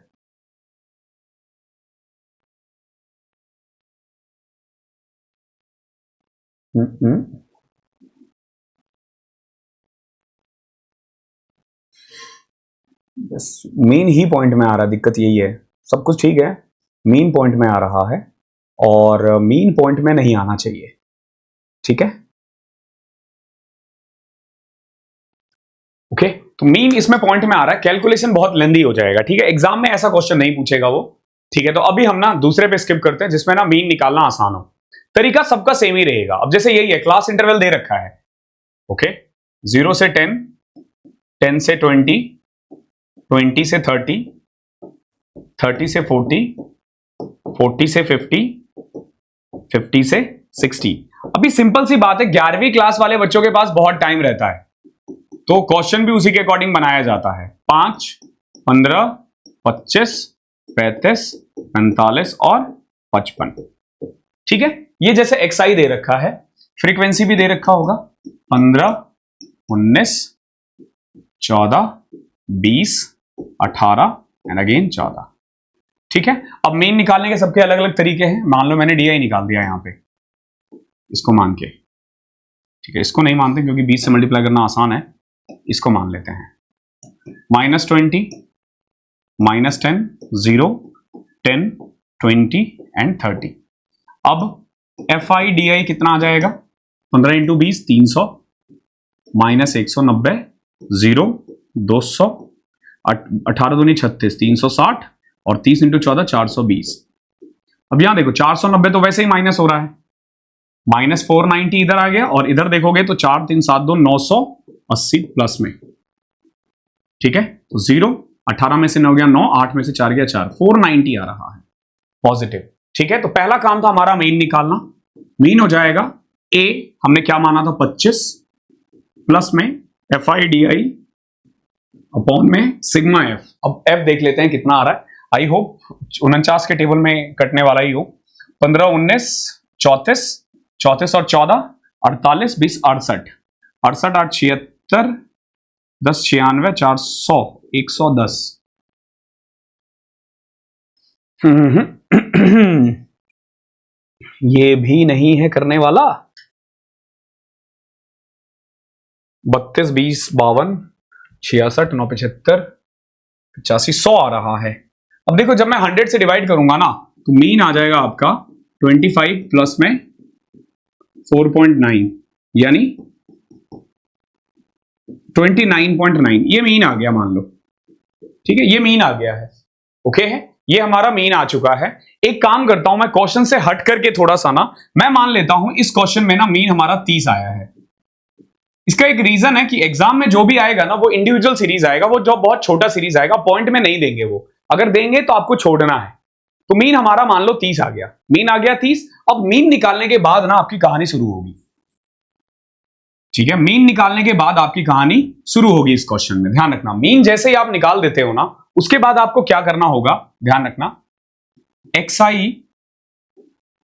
बस मीन ही पॉइंट में आ रहा है, दिक्कत यही है। सब कुछ ठीक है, मीन पॉइंट में आ रहा है और मीन पॉइंट में नहीं आना चाहिए। ठीक है, ओके, तो मीन इसमें पॉइंट में आ रहा है, कैलकुलेशन बहुत लेंदी हो जाएगा। ठीक है, एग्जाम में ऐसा क्वेश्चन नहीं पूछेगा वो। ठीक है, तो अभी हम ना दूसरे पे स्किप करते हैं जिसमें ना मीन निकालना आसान हो। तरीका सबका सेम ही रहेगा। अब जैसे यही है, क्लास इंटरवल दे रखा है। ओके, 0 से 10, 10 से 20, 20 से 30, 30 से 40, 40 से 50, 50 से 60। अभी सिंपल सी बात है, 11वीं क्लास वाले बच्चों के पास बहुत टाइम रहता है, तो क्वेश्चन भी उसी के अकॉर्डिंग बनाया जाता है। 5, 15, 25, 35, 45 और 55। ठीक है, ये जैसे XI दे रखा है, फ्रीक्वेंसी भी दे रखा होगा 15, 19, 14, 20, 18 एंड अगेन 14। ठीक है, अब मीन निकालने के सबके अलग अलग तरीके हैं। मान लो मैंने DI निकाल दिया यहां पे, इसको मान के। ठीक है, इसको नहीं मानते क्योंकि 20 से मल्टीप्लाई करना आसान है, इसको मान लेते हैं। -20, -10, 0, 10, 20 एंड 30। अब FI DI कितना आ जाएगा, 15 इंटू 20 300, -190, 0, 200, 18 दूनी 36, 360 और 30 इंटू 14 420। अब यहां देखो 490 तो वैसे ही माइनस हो रहा है, -490 इधर आ गया, और इधर देखोगे तो 4 3 7 2 980 प्लस में। ठीक है, तो 0, 18 में से 9 गया 9, 8 में से 4 गया 4, 490 आ रहा है पॉजिटिव। ठीक है, तो पहला काम था हमारा मीन निकालना। मीन हो जाएगा A, हमने क्या माना था 25, प्लस में FI DI अपॉन में सिग्मा एफ। अब एफ देख लेते हैं कितना आ रहा है। आई होप 49 के टेबल में कटने वाला ही हो। 15, 19, 34, 34 और 14, 48, 20, 68, 68, 8, 76, 10, 96, 400, 110। ये भी नहीं है करने वाला। 32, 20, 52, 66, 9, 75, 85, 100 आ रहा है। अब देखो जब मैं 100 से डिवाइड करूंगा ना तो मीन आ जाएगा आपका 25 प्लस में 4.9 यानी 29.9। ये मीन आ गया मान लो, ठीक है, ये मीन आ गया है। ओके है, ये हमारा मीन आ चुका है। एक काम करता हूं मैं, क्वेश्चन से हट करके थोड़ा सा ना मैं मान लेता हूं इस क्वेश्चन में ना मीन हमारा 30 आया है। इसका एक रीजन है कि एग्जाम में जो भी आएगा ना वो इंडिविजुअल सीरीज आएगा, वो जो बहुत छोटा सीरीज आएगा, पॉइंट में नहीं देंगे वो। अगर देंगे तो आपको छोड़ना है। तो मीन हमारा मान लो 30 आ गया, मीन आ गया 30। अब मीन निकालने के बाद ना आपकी कहानी शुरू होगी, ठीक है। मीन निकालने के बाद आपकी कहानी शुरू होगी इस क्वेश्चन में। ध्यान रखना, मीन जैसे ही आप निकाल देते हो ना उसके बाद आपको क्या करना होगा, ध्यान रखना, एक्सआई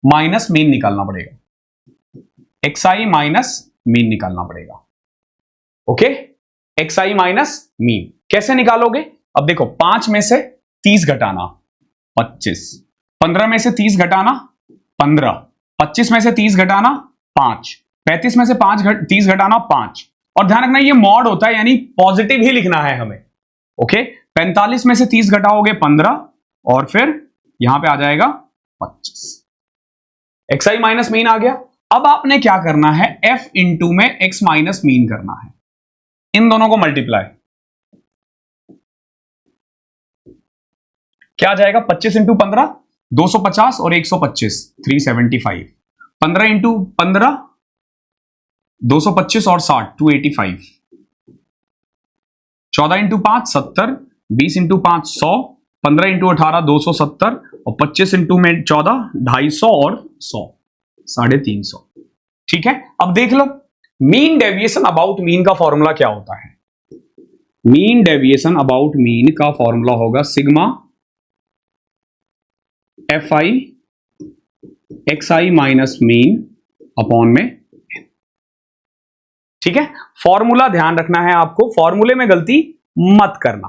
माइनस मीन निकालना पड़ेगा। एक्सआई माइनस मीन निकालना पड़ेगा। ओके, एक्सआई माइनस मीन कैसे निकालोगे? अब देखो 5 में से 30 घटाना 25, 15 में से 30 घटाना 15, 25 में से 30 घटाना 5, 35 में से 30 घटाना 5। और ध्यान रखना ये मॉड होता है यानी पॉजिटिव ही लिखना है हमें। ओके, 45 में से 30 घटाओगे 15 और फिर यहां पे आ जाएगा 25। एक्सआई माइनस मीन आ गया। अब आपने क्या करना है, एफ इंटू में एक्स माइनस मीन करना है, इन दोनों को मल्टीप्लाई। क्या आ जाएगा, 25 इंटू 15 250 और 125 375, 15 इंटू 15 225 और 60 285, 14 इंटू 5 70, 20 इंटू 5 100, 15 इंटू 18 270 और 25 इंटू में 14 250 और 100 350। ठीक है, अब देख लो मीन डेविएशन अबाउट मीन का फॉर्मूला क्या होता है। मीन डेविएशन अबाउट मीन का फॉर्मूला होगा सिग्मा एफ आई एक्स आई माइनस मीन अपॉन में। ठीक है, फॉर्मूला ध्यान रखना है आपको, फॉर्मूले में गलती मत करना।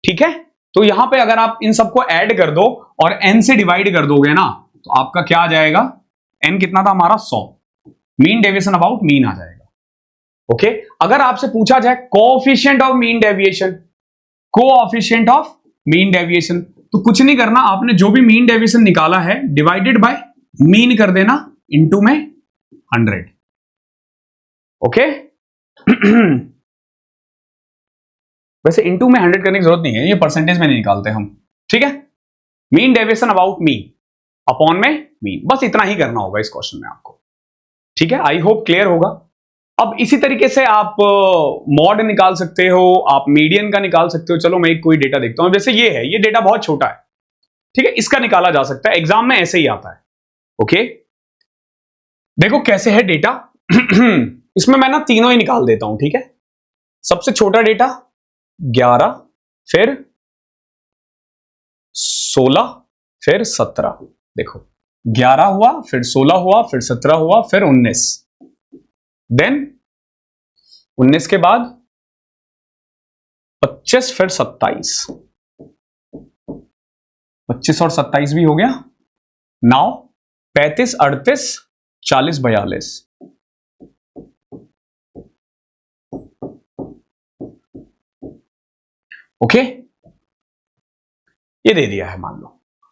ठीक है, तो यहां पे अगर आप इन सबको ऐड कर दो और n से डिवाइड कर दोगे ना तो आपका क्या आ जाएगा, n कितना था हमारा 100, मीन डेविएशन अबाउट मीन आ जाएगा। ओके, अगर आपसे पूछा जाए coefficient of mean deviation, coefficient of mean deviation, तो कुछ नहीं करना, आपने जो भी मीन डेविएशन निकाला है डिवाइडेड बाय मीन कर देना इनटू में 100। ओके वैसे इनटू में 100 करने की जरूरत नहीं है, ये परसेंटेज में नहीं निकालते हम। ठीक है, mean deviation about mean upon में मीन, बस इतना ही करना होगा इस क्वेश्चन में आपको। ठीक है, आई होप क्लियर होगा। अब इसी तरीके से आप मॉड निकाल सकते हो, आप मीडियन का निकाल सकते हो। चलो मैं एक कोई डेटा देखता हूं, जैसे ये है, ये डेटा बहुत छोटा है, ठीक है, इसका निकाला जा सकता है, एग्जाम में ऐसे ही आता है। ओके, देखो कैसे है डेटा इसमें मैं ना तीनों ही निकाल देता हूं। ठीक है, सबसे छोटा डेटा 11, फिर 16, फिर 17। देखो 11 हुआ, फिर 16 हुआ, फिर 17 हुआ, फिर 19, देन 19 के बाद 25, फिर 27, 25 और 27 भी हो गया। नाउ 35, 38, 40, 42। ओके, ये दे दिया है मान लो।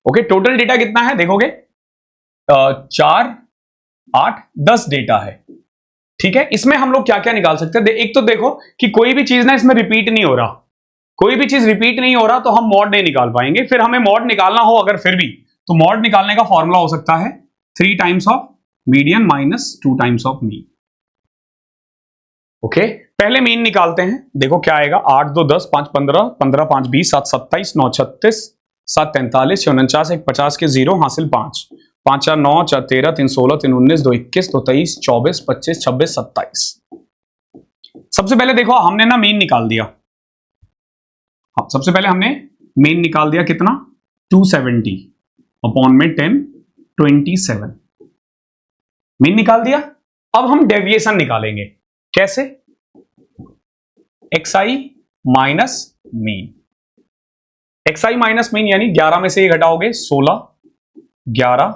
ओके, टोटल डेटा कितना है देखोगे, 4, 8, 10 डेटा है। ठीक है, इसमें हम लोग क्या क्या निकाल सकते हैं, एक तो देखो कि कोई भी चीज ना इसमें रिपीट नहीं हो रहा, कोई भी चीज रिपीट नहीं हो रहा तो हम मॉड नहीं निकाल पाएंगे। फिर हमें मॉड निकालना हो अगर फिर भी, तो मॉड निकालने का फॉर्मूला हो सकता है 3 times of median minus 2 times of mean. Okay, पहले मीन निकालते हैं, देखो क्या आएगा, 8, 2, 10, 5, 15, 15, 5, 20, 7, 27, 9, 36, 7, 43, 49, 1, 50 के 0 हासिल 5, 5, 4, 9, 4, 13, 3, 16, 3, 19, 2, 21, 2, 23, 24, 25, 26, 27। सबसे पहले देखो हमने ना मीन निकाल दिया, अब सबसे पहले हमने मीन निकाल दिया, कितना 270 अपॉन में 10 27 मीन निकाल दिया। अब हम डेविएशन निकालेंगे, कैसे? xi minus mean, xi minus mean यानी 11 में से ये घटाओगे 16 11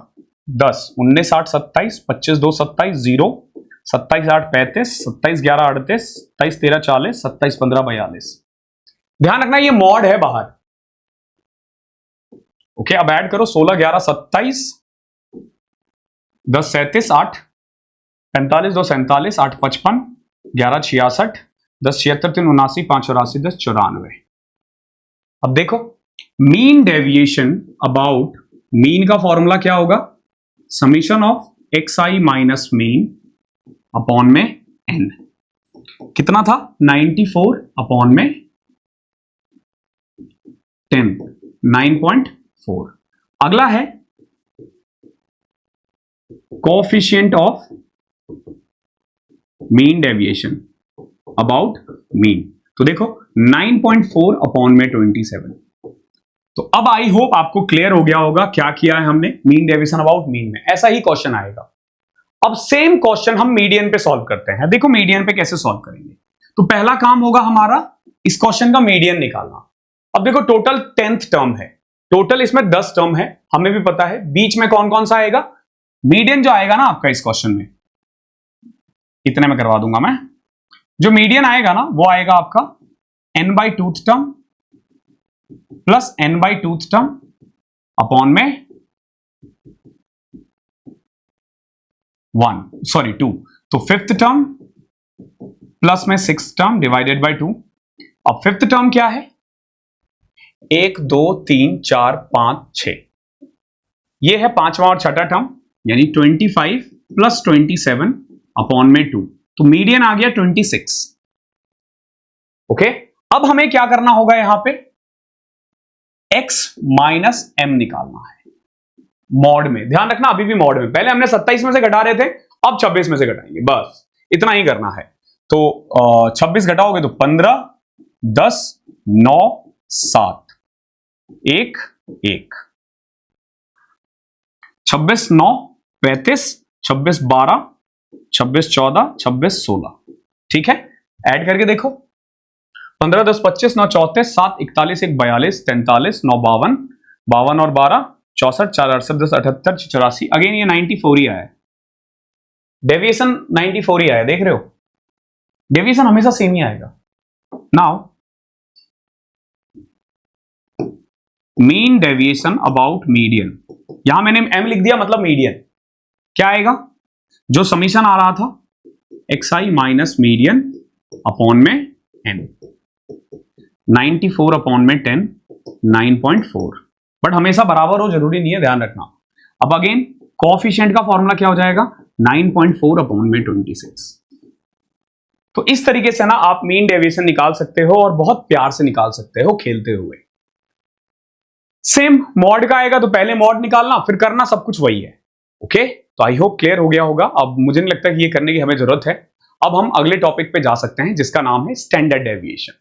10 19 8 27 25 2 27 0 27 8 35 27 11 38 27 13 40 27 15 42। ध्यान रखना ये मॉड है बाहर। ओके, अब ऐड करो 16 11 27 10 37 8 45 2 47 8 55 11 66 10 76 3 79 5 84 10 94। अब देखो मीन डेविएशन अबाउट, मीन का फॉर्मूला क्या होगा? Summation of xi minus mean upon में n। कितना था? 94 अपॉन में 10 9.4। अगला है coefficient of mean deviation about mean. तो देखो 9.4 अपॉन में 27। तो अब आई होप आपको क्लियर हो गया होगा क्या किया है हमने मीन डेविएशन अबाउट मीन में। ऐसा ही क्वेश्चन आएगा। अब सेम क्वेश्चन हम मीडियन पे सॉल्व करते हैं। देखो मीडियन पे कैसे सॉल्व करेंगे। तो पहला काम होगा हमारा इस क्वेश्चन का मीडियन निकालना। अब देखो टोटल 10th टर्म है, टोटल इसमें 10 टर्म है, हमें भी पता है बीच में कौन कौन सा आएगा। मीडियन जो आएगा ना आपका इस क्वेश्चन में, इतने में करवा दूंगा मैं, जो मीडियन आएगा ना वो आएगा आपका n/2th term plus n/2th term upon में 2। तो 5th टर्म प्लस में 6th टर्म डिवाइडेड बाय 2। अब 5th टर्म क्या है? 1 2 3 4 5 6, ये है पांचवा और छठा टर्म यानी 25 प्लस 27 अपॉन में 2। तो मीडियन आ गया 26। ओके, अब हमें क्या करना होगा यहां पे? x माइनस m निकालना है मॉड में। ध्यान रखना अभी भी मॉड में, पहले हमने 27 में से घटा रहे थे, अब 26 में से घटाएंगे, बस इतना ही करना है। तो 26 घटाओगे तो 15 10 9 7 1 1 26 9 35 26 12 26 14 26 16। ठीक है, ऐड करके देखो 15 10 25 9 34 7 41 1 42 43 9 52 52 और 12 64 4 68 10 78 84। अगेन ये 94 ही आया, डेविएशन 94 ही आया। देख रहे हो डेविएशन हमेशा सेम ही आएगा। Now mean deviation about median, यहां मैंने m लिख दिया मतलब मीडियन। क्या आएगा? जो समीशन आ रहा था xi माइनस मीडियन अपॉन में n, 94 अपॉन में 10 9.4। बट हमेशा बराबर हो जरूरी नहीं है, ध्यान रखना। अब अगेन कोएफिशिएंट का फॉर्मूला क्या हो जाएगा? 9.4 अपॉन में 26। तो इस तरीके से ना आप मीन डेविएशन निकाल सकते हो और बहुत प्यार से निकाल सकते हो खेलते हुए। सेम मॉड का आएगा तो पहले मॉड निकालना फिर करना, सब कुछ वही है। ओके, तो आई होप क्लियर हो गया होगा। अब मुझे नहीं लगता कि ये करने की हमें जरूरत है। अब हम अगले टॉपिक पे जा सकते हैं जिसका नाम है standard deviation.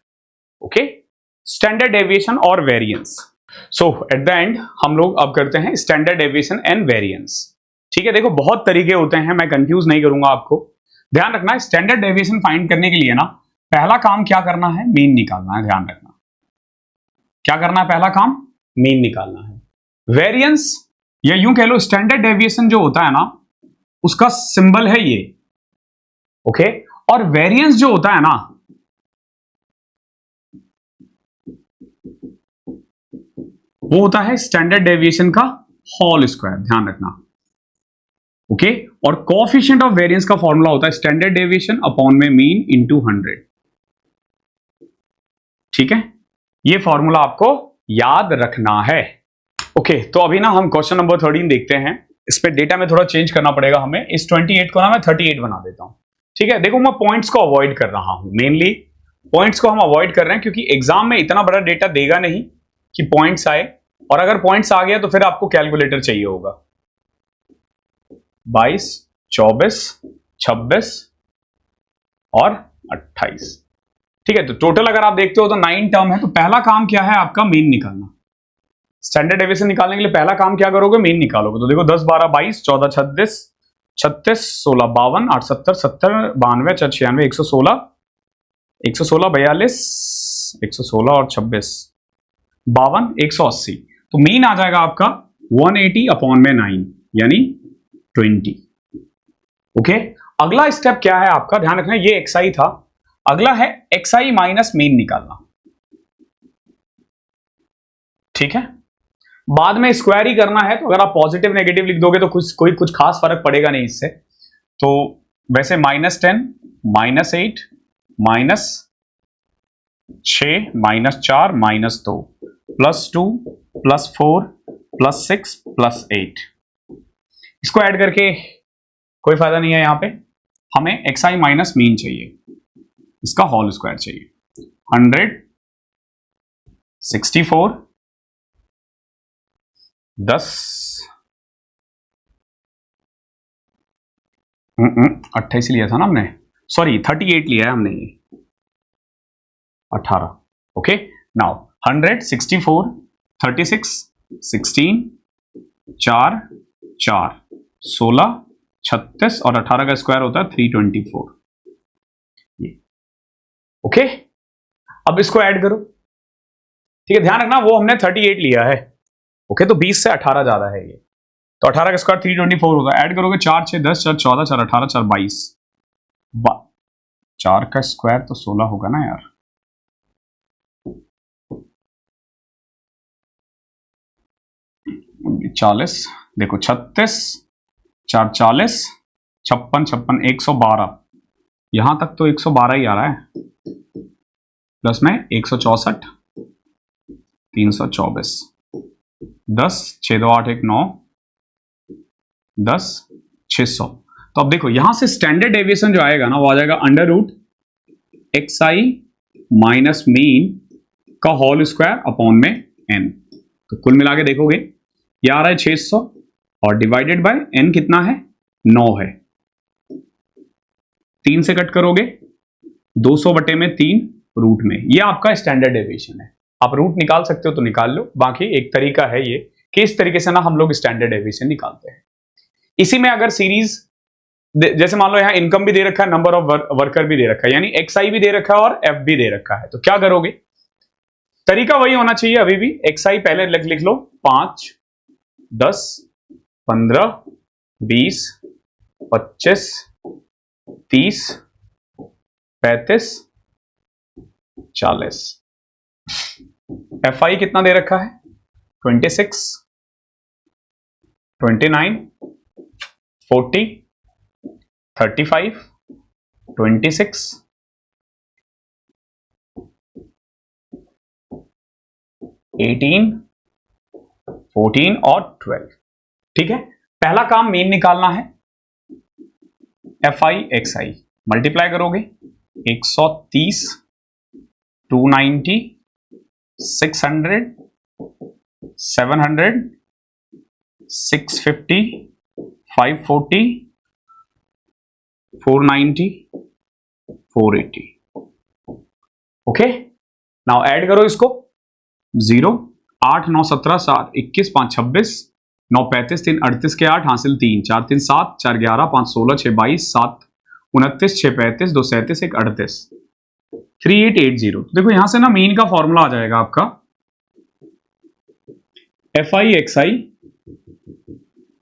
Okay, standard deviation और variance. So at the end हम लोग अब करते हैं स्टैंडर्ड डेविएशन एंड वेरिएंस। ठीक है, देखो बहुत तरीके होते हैं, मैं कंफ्यूज नहीं करूंगा आपको। ध्यान रखना स्टैंडर्ड डेविएशन फाइंड करने के लिए ना पहला काम क्या करना है? मीन निकालना है। ध्यान रखना क्या करना है? पहला काम मीन निकालना है। वेरिएंस या यूं कह लो स्टैंडर्ड डेविएशन जो होता है ना उसका सिंबल है ये। ओके, और वेरिएंस जो होता है ना वो होता है स्टैंडर्ड डेविएशन का होल स्क्वायर। ध्यान रखना। ओके, और कोएफिशिएंट ऑफ वेरिएंस का फॉर्मूला होता है स्टैंडर्ड डेविएशन अपॉन में मीन इनटू 100। ठीक है, ये फॉर्मूला आपको याद रखना है। ओके, तो अभी ना हम क्वेश्चन नंबर 13 देखते हैं। इस पे डेटा में थोड़ा चेंज करना पड़ेगा हमें। इस 28 को ना मैं 38 बना देता हूं। ठीक है, देखो मैं पॉइंट्स को अवॉइड कर रहा हूं, मेनली पॉइंट्स को हम अवॉइड कर रहे हैं क्योंकि एग्जाम में इतना बड़ा डेटा देगा नहीं कि पॉइंट्स आए, और अगर पॉइंट्स आ गया तो फिर आपको कैलकुलेटर चाहिए होगा। 22 24 26 और 28। ठीक है, तो टोटल अगर आप देखते हो तो 9 टर्म है, तो पहला काम क्या है आपका, मीन निकालना। स्टैंडर्ड डेविएशन निकालने के लिए पहला काम क्या करोगे, मीन निकालोगे। तो देखो 10 12 22 14 36 36 16 52 8 70 70 92 4 96 116 116 42 116 और 26 52 180। तो मीन आ जाएगा आपका 180 अपॉन में 9 यानी 20। ओके, अगला स्टेप क्या है आपका, ध्यान रखना, ये एक्सआई था, अगला है एक्सआई माइनस मीन निकालना। ठीक है, बाद में स्क्वायर ही करना है, तो अगर आप पॉजिटिव नेगेटिव लिख दोगे तो कुछ खास फर्क पड़ेगा नहीं इससे। तो वैसे -10 -8 -6 -4 -2 +2 +4 +6 +8, इसको ऐड करके कोई फायदा नहीं है, यहां पे हमें एक्सआई माइनस मीन चाहिए, इसका होल स्क्वायर चाहिए। 164 10 28 लिया था ना हमने, सॉरी 38 लिया है हमने, ये 18। ओके, नाउ 164 36 16 4 4 16 36 और 18 का स्क्वायर होता है 324। ओके, अब इसको ऐड करो। ठीक है, ध्यान रखना वो हमने 38 लिया है। ओके, तो 20 से 18 ज्यादा है ये, तो 18 का स्क्वायर 324 होगा। ऐड करोगे 4 6 10 4 14 4 18 4 22, 4 का स्क्वायर तो 16 होगा ना यार। चालीस, देखो 36 4 40 56 56 112, यहां तक तो 112 ही आ रहा है, प्लस में 164 324 10 6 2 8 1 9 10 600। तो अब देखो यहां से स्टैंडर्ड डेविएशन जो आएगा ना, वो आ जाएगा under root x i minus mean का होल स्क्वायर अपॉन में एन। तो कुल मिला के देखोगे ये आ रहा है 600 और डिवाइडेड बाय एन कितना है, 9 है। 3 से कट करोगे 200 बटे में 3 रूट में, ये आपका स्टैंडर्ड डेविएशन है। आप रूट निकाल सकते हो तो निकाल लो, बाकी एक तरीका है ये कि इस तरीके से ना हम लोग स्टैंडर्ड डेविएशन निकालते हैं। इसी में अगर सीरीज, जैसे मान लो यहां इनकम भी दे रखा है, नंबर ऑफ वर्कर भी दे रखा है, यानी एक्सआई भी दे रखा है और एफ भी दे रखा है, तो क्या करोगे, तरीका वही होना चाहिए अभी भी। एक्सआई पहले लिख लो 5 10 15 20 25 30 35 40। एफआई कितना दे रखा है, 26 29 40 35 26 18 14 और 12। ठीक है, पहला काम मीन निकालना है। F I x I multiply करोगे 130 290 600 700 650 540 490 480। ओके, नाउ ऐड करो इसको, 0 8 9 17 7 21 5 26 9 35 3 38 के 8 हासिल 3 4 3 7 4 11 5 16 6 22 7 29 6 35 2 37 1 38 3880। देखो यहां से ना मीन का फॉर्मूला आ जाएगा आपका F I x I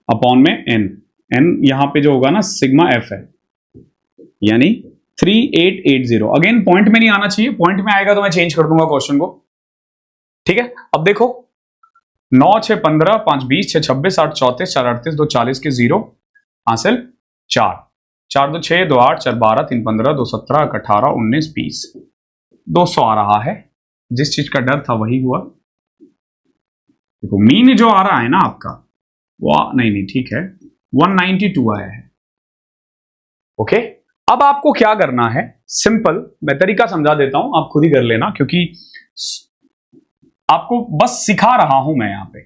upon में एन। एन यहां पे जो होगा ना सिग्मा एफ है, यानी 3880। अगेन पॉइंट में नहीं आना चाहिए, पॉइंट में आएगा तो मैं चेंज कर दूंगा क्वेश्चन को। ठीक है, अब देखो 9 6 15 5 20 6 26 8 34 4 38 2 40 के 0 हासिल 4 4 2 6 2 8 4 12 3 15 2 17 18 19 20 200 आ रहा है। जिस चीज का डर था वही हुआ। देखो मीन जो आ रहा है ना आपका वो नहीं ठीक है 192 आया है। ओके, अब आपको क्या करना है, सिंपल मैं तरीका समझा देता हूं, आप खुद ही कर लेना, क्योंकि आपको बस सिखा रहा हूं मैं। यहां पे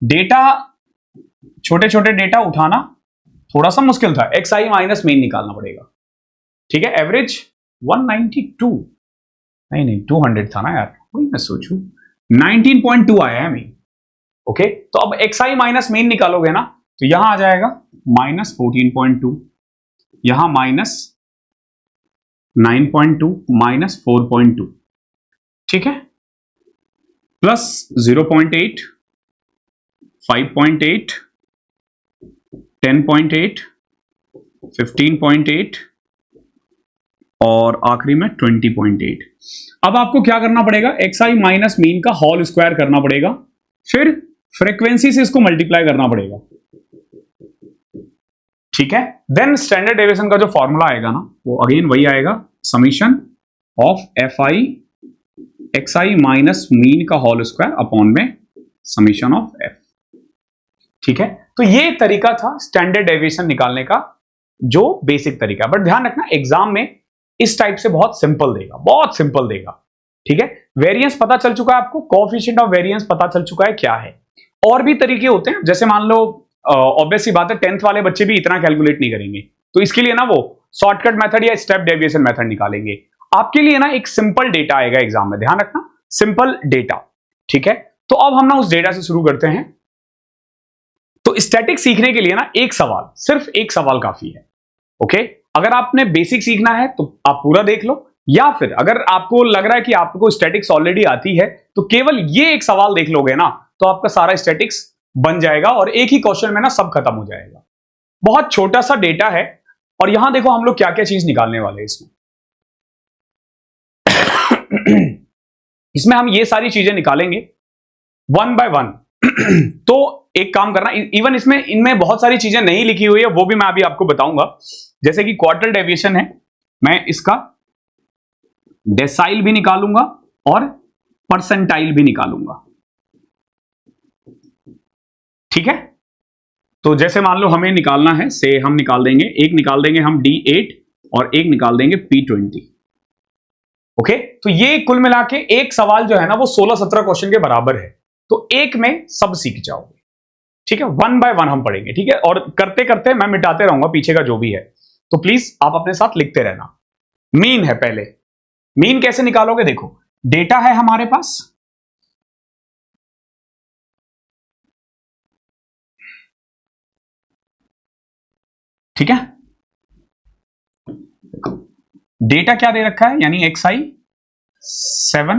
डेटा, छोटे छोटे डेटा उठाना थोड़ा सा मुश्किल था, एक्स आई माइनस मीन निकालना पड़ेगा। ठीक है, एवरेज 192 नहीं नहीं 200 था ना यार, वही मैं सोचूं, 19.2 आया है मीन। ओके, तो अब xi माइनस मीन निकालोगे ना, तो यहां आ जाएगा -14.2, यहां -9.2 -4.2, ठीक है, प्लस 0.8, 5.8, 10.8, 15.8 और आखिरी में 20.8। अब आपको क्या करना पड़ेगा, xi माइनस मीन का होल स्क्वायर करना पड़ेगा, फिर फ्रीक्वेंसी से इसको मल्टीप्लाई करना पड़ेगा, ठीक है। देन स्टैंडर्ड डेविएशन का जो फॉर्मूला आएगा ना, वो अगेन वही आएगा, summation of fi xi minus mean का होल स्क्वायर अपॉन में समीशन ऑफ f, ठीक है। तो ये तरीका था स्टैंडर्ड डेविएशन निकालने का, जो बेसिक तरीका। बट ध्यान रखना एग्जाम में इस टाइप से बहुत सिंपल देगा, बहुत सिंपल देगा, ठीक है। वेरिएंस पता चल चुका है आपको, कोएफिशिएंट ऑफ वेरिएंस पता चल चुका है क्या है। और भी तरीके होते हैं, जैसे मान लो ऑब्वियस सी बात है 10th वाले बच्चे भी इतना कैलकुलेट नहीं करेंगे, तो इसके लिए ना वो शॉर्टकट मेथड या स्टेप डेविएशन मेथड निकालेंगे। आपके लिए ना एक सिंपल डेटा आएगा एग्जाम में, ध्यान रखना, सिंपल डेटा, ठीक है। तो अब हम ना उस डेटा से शुरू करते हैं। तो स्टैटिक सीखने के लिए ना एक सवाल, सिर्फ एक सवाल काफी है, ओके। अगर आपने बेसिक सीखना है तो आप पूरा देख लो, या फिर अगर आपको लग रहा है कि आपको स्टैटिक्स ऑलरेडी आती है, तो केवल ये एक सवाल देख लोगे ना, तो आपका सारा स्टैटिक्स बन जाएगा और एक ही क्वेश्चन में ना सब खत्म हो जाएगा। बहुत छोटा सा डेटा है, और यहां देखो हम लोग क्या क्या चीज निकालने वाले हैं इसमें। इसमें हम ये सारी चीजें निकालेंगे वन बाय वन। तो एक काम करना, इवन इसमें इनमें बहुत सारी चीजें नहीं लिखी हुई है, वो भी मैं अभी आपको बताऊंगा। जैसे कि क्वार्टर डेविएशन है, मैं इसका डेसाइल भी निकालूंगा और परसेंटाइल भी निकालूंगा, ठीक है। तो जैसे मान लो हमें निकालना है, से हम निकाल देंगे, एक निकाल देंगे हम D8 और एक निकाल देंगे P20, ओके। तो ये कुल मिला के एक सवाल जो है ना, वो 16-17 क्वेश्चन के बराबर है। तो एक में सब सीख जाओगे, ठीक है। वन बाय वन हम पढ़ेंगे, ठीक है, और करते करते मैं मिटाते रहूंगा पीछे का जो भी है, तो प्लीज आप अपने साथ लिखते रहना। मीन है पहले, मीन कैसे निकालोगे, देखो डेटा है हमारे पास, ठीक है। डेटा क्या दे रखा है, यानी xi 7,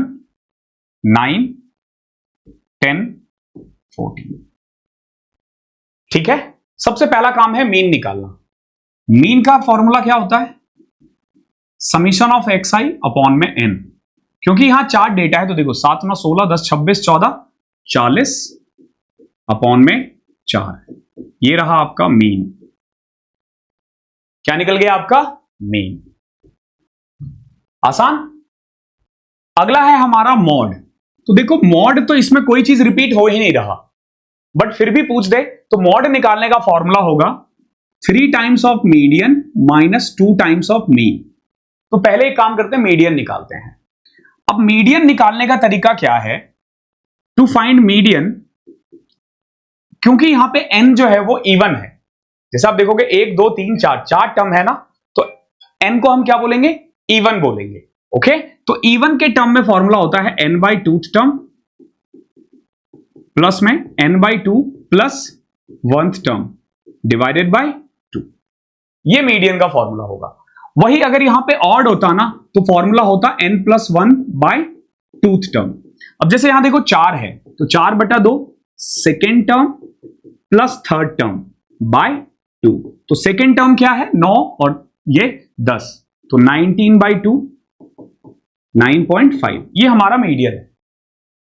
9, 10, 14, ठीक है। सबसे पहला काम है मीन निकालना। मीन का फॉर्मूला क्या होता है, समीशन ऑफ xi अपॉन में n। क्योंकि यहां चार डेटा है, तो देखो 7, 9, 16, 10, 26, 14, 40 अपॉन में 4, ये रहा आपका मीन। क्या निकल गया आपका, मीन। आसान। अगला है हमारा मॉड। तो देखो मॉड, तो इसमें कोई चीज रिपीट हो ही नहीं रहा, बट फिर भी पूछ दे तो मॉड निकालने का फॉर्मूला होगा 3 times of median minus 2 times of mean. तो पहले एक काम करते हैं, मीडियन निकालते हैं। अब मीडियन निकालने का तरीका क्या है, टू फाइंड मीडियन, क्योंकि यहां पे n जो है वो इवन है, जैसे आप देखोगे 1, 2, 3, 4 चार टर्म है ना, तो n को हम क्या बोलेंगे, इवन बोलेंगे, ओके। तो इवन के टर्म में फॉर्मूला होता है n/2th टर्म प्लस में n/2 plus 1th term divided by 2, ये मीडियन का फॉर्मूला होगा। वही अगर यहां पे ऑड होता ना, तो फॉर्मूला होता n+1/2th टर्म। अब जैसे यहां देखो 4 है, तो 4/2 second term plus third term by 2, तो सेकेंड टर्म क्या है 9 और ये 10, तो 19/2 9.5, ये हमारा मीडियन है,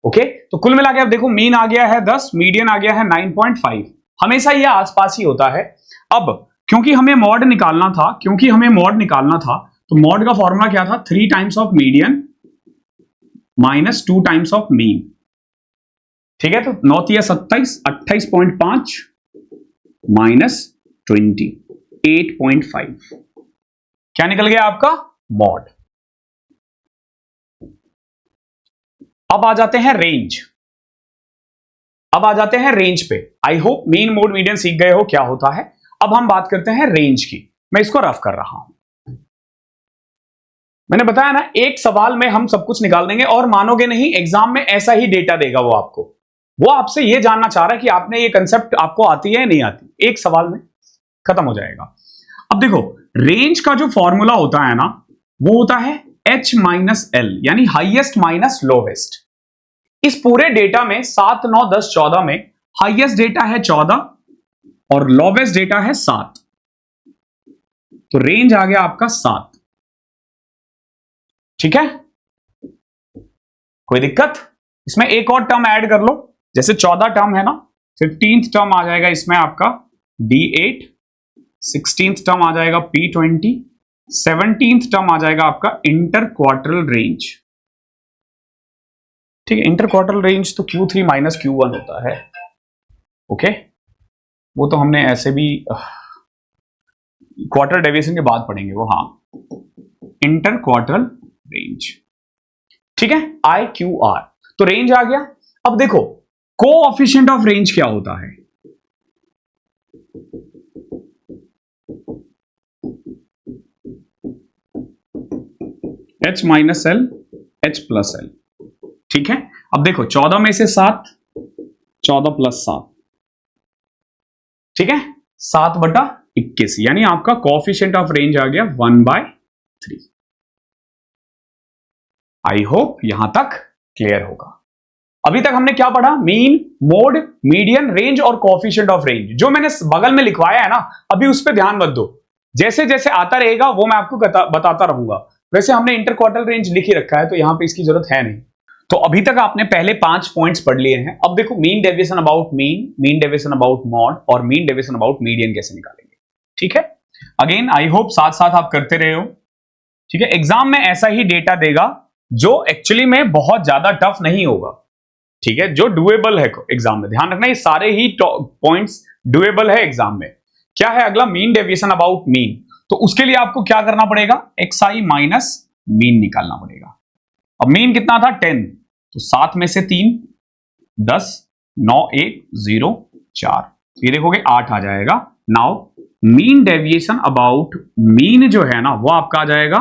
ओके। तो कुल मिला के अब देखो मीन आ गया है 10, मीडियन आ गया है 9.5, हमेशा ये आसपास ही होता है। अब क्योंकि हमें मॉड निकालना था, तो मॉड का फॉर्मूला क्या था, 3 times of median minus 2 times of mean, ठीक है। तो 9 या 27, 28.5 माइनस 20, 8.5, क्या निकल गया आपका, मॉड। अब आ जाते हैं रेंज, पे। I hope mean, mode, median सीख गए हो क्या होता है। अब हम बात करते हैं रेंज की, मैं इसको रफ कर रहा हूं। मैंने बताया ना, एक सवाल में हम सब कुछ निकाल देंगे और मानोगे नहीं, एग्जाम में ऐसा ही डेटा देगा वो आपको। वो आपसे ये जानना चाह रहा है कि आपने ये कंसेप्ट आपको आती है या नहीं आती, एक सवाल में खत्म हो जाएगा। अब देखो, रेंज का जो फॉर्मूला होता है ना, वो होता है H माइनस एल, यानी हाईएस्ट माइनस लोवेस्ट। इस पूरे डेटा में 7, 9, 10, 14 में हाईएस्ट डेटा है 14 और लोवेस्ट डेटा है 7, तो रेंज आ गया आपका 7। ठीक है, कोई दिक्कत? इसमें एक और टर्म ऐड कर लो, जैसे 14 टर्म है ना, 15th टर्म आ जाएगा इसमें आपका D8, 16th टर्म आ जाएगा P20, 17th टर्म आ जाएगा आपका इंटर क्वार्टरल रेंज। ठीक है, इंटर क्वार्टरल रेंज तो Q3 माइनस Q1 होता है। ओके, वो तो हमने ऐसे भी क्वार्टर डेविएशन के बाद पढ़ेंगे वो। हाँ, इंटर क्वार्टरल रेंज। ठीक है, IQR, तो रेंज आ गया। अब देखो, कोएफिशिएंट ऑफ रेंज क्या होता है? H minus L, H plus L. ठीक है, अब देखो 14 में से 7, 14 प्लस 7, ठीक है, 7/21, यानी आपका कोएफिशिएंट ऑफ रेंज आ गया 1/3। आई होप यहां तक क्लियर होगा। अभी तक हमने क्या पढ़ा? मीन, मोड, मीडियन, रेंज और कोएफिशिएंट ऑफ रेंज। जो मैंने बगल में लिखवाया है ना, अभी उस पर ध्यान मत दो, जैसे जैसे आता रहेगा वो मैं आपको बताता रहूंगा। वैसे हमने इंटर क्वार्टरल रेंज लिख ही रखा है, तो यहां पे इसकी जरूरत है नहीं। तो अभी तक आपने पहले 5 पॉइंट्स पढ़ लिए हैं। अब देखो, mean deviation about mean, mean deviation about mod और मीन डेविएशन अबाउट मीडियन कैसे निकालेंगे। ठीक है, अगेन आई होप साथ साथ आप करते रहे हो। ठीक है, एग्जाम में ऐसा ही डेटा देगा जो एक्चुअली में बहुत ज्यादा टफ नहीं होगा। ठीक है, जो डुएबल है एग्जाम में। ध्यान रखना, ये सारे ही पॉइंट्स डुएबल है एग्जाम में। क्या है अगला? Mean deviation about mean. तो उसके लिए आपको क्या करना पड़ेगा? XI माइनस मीन निकालना पड़ेगा। अब मीन कितना था? 10, तो 7 में से 3, 10, 9, 1, 0, 4, ये देखोगे 8 आ जाएगा। Now mean deviation about mean जो है ना, वो आपका आ जाएगा,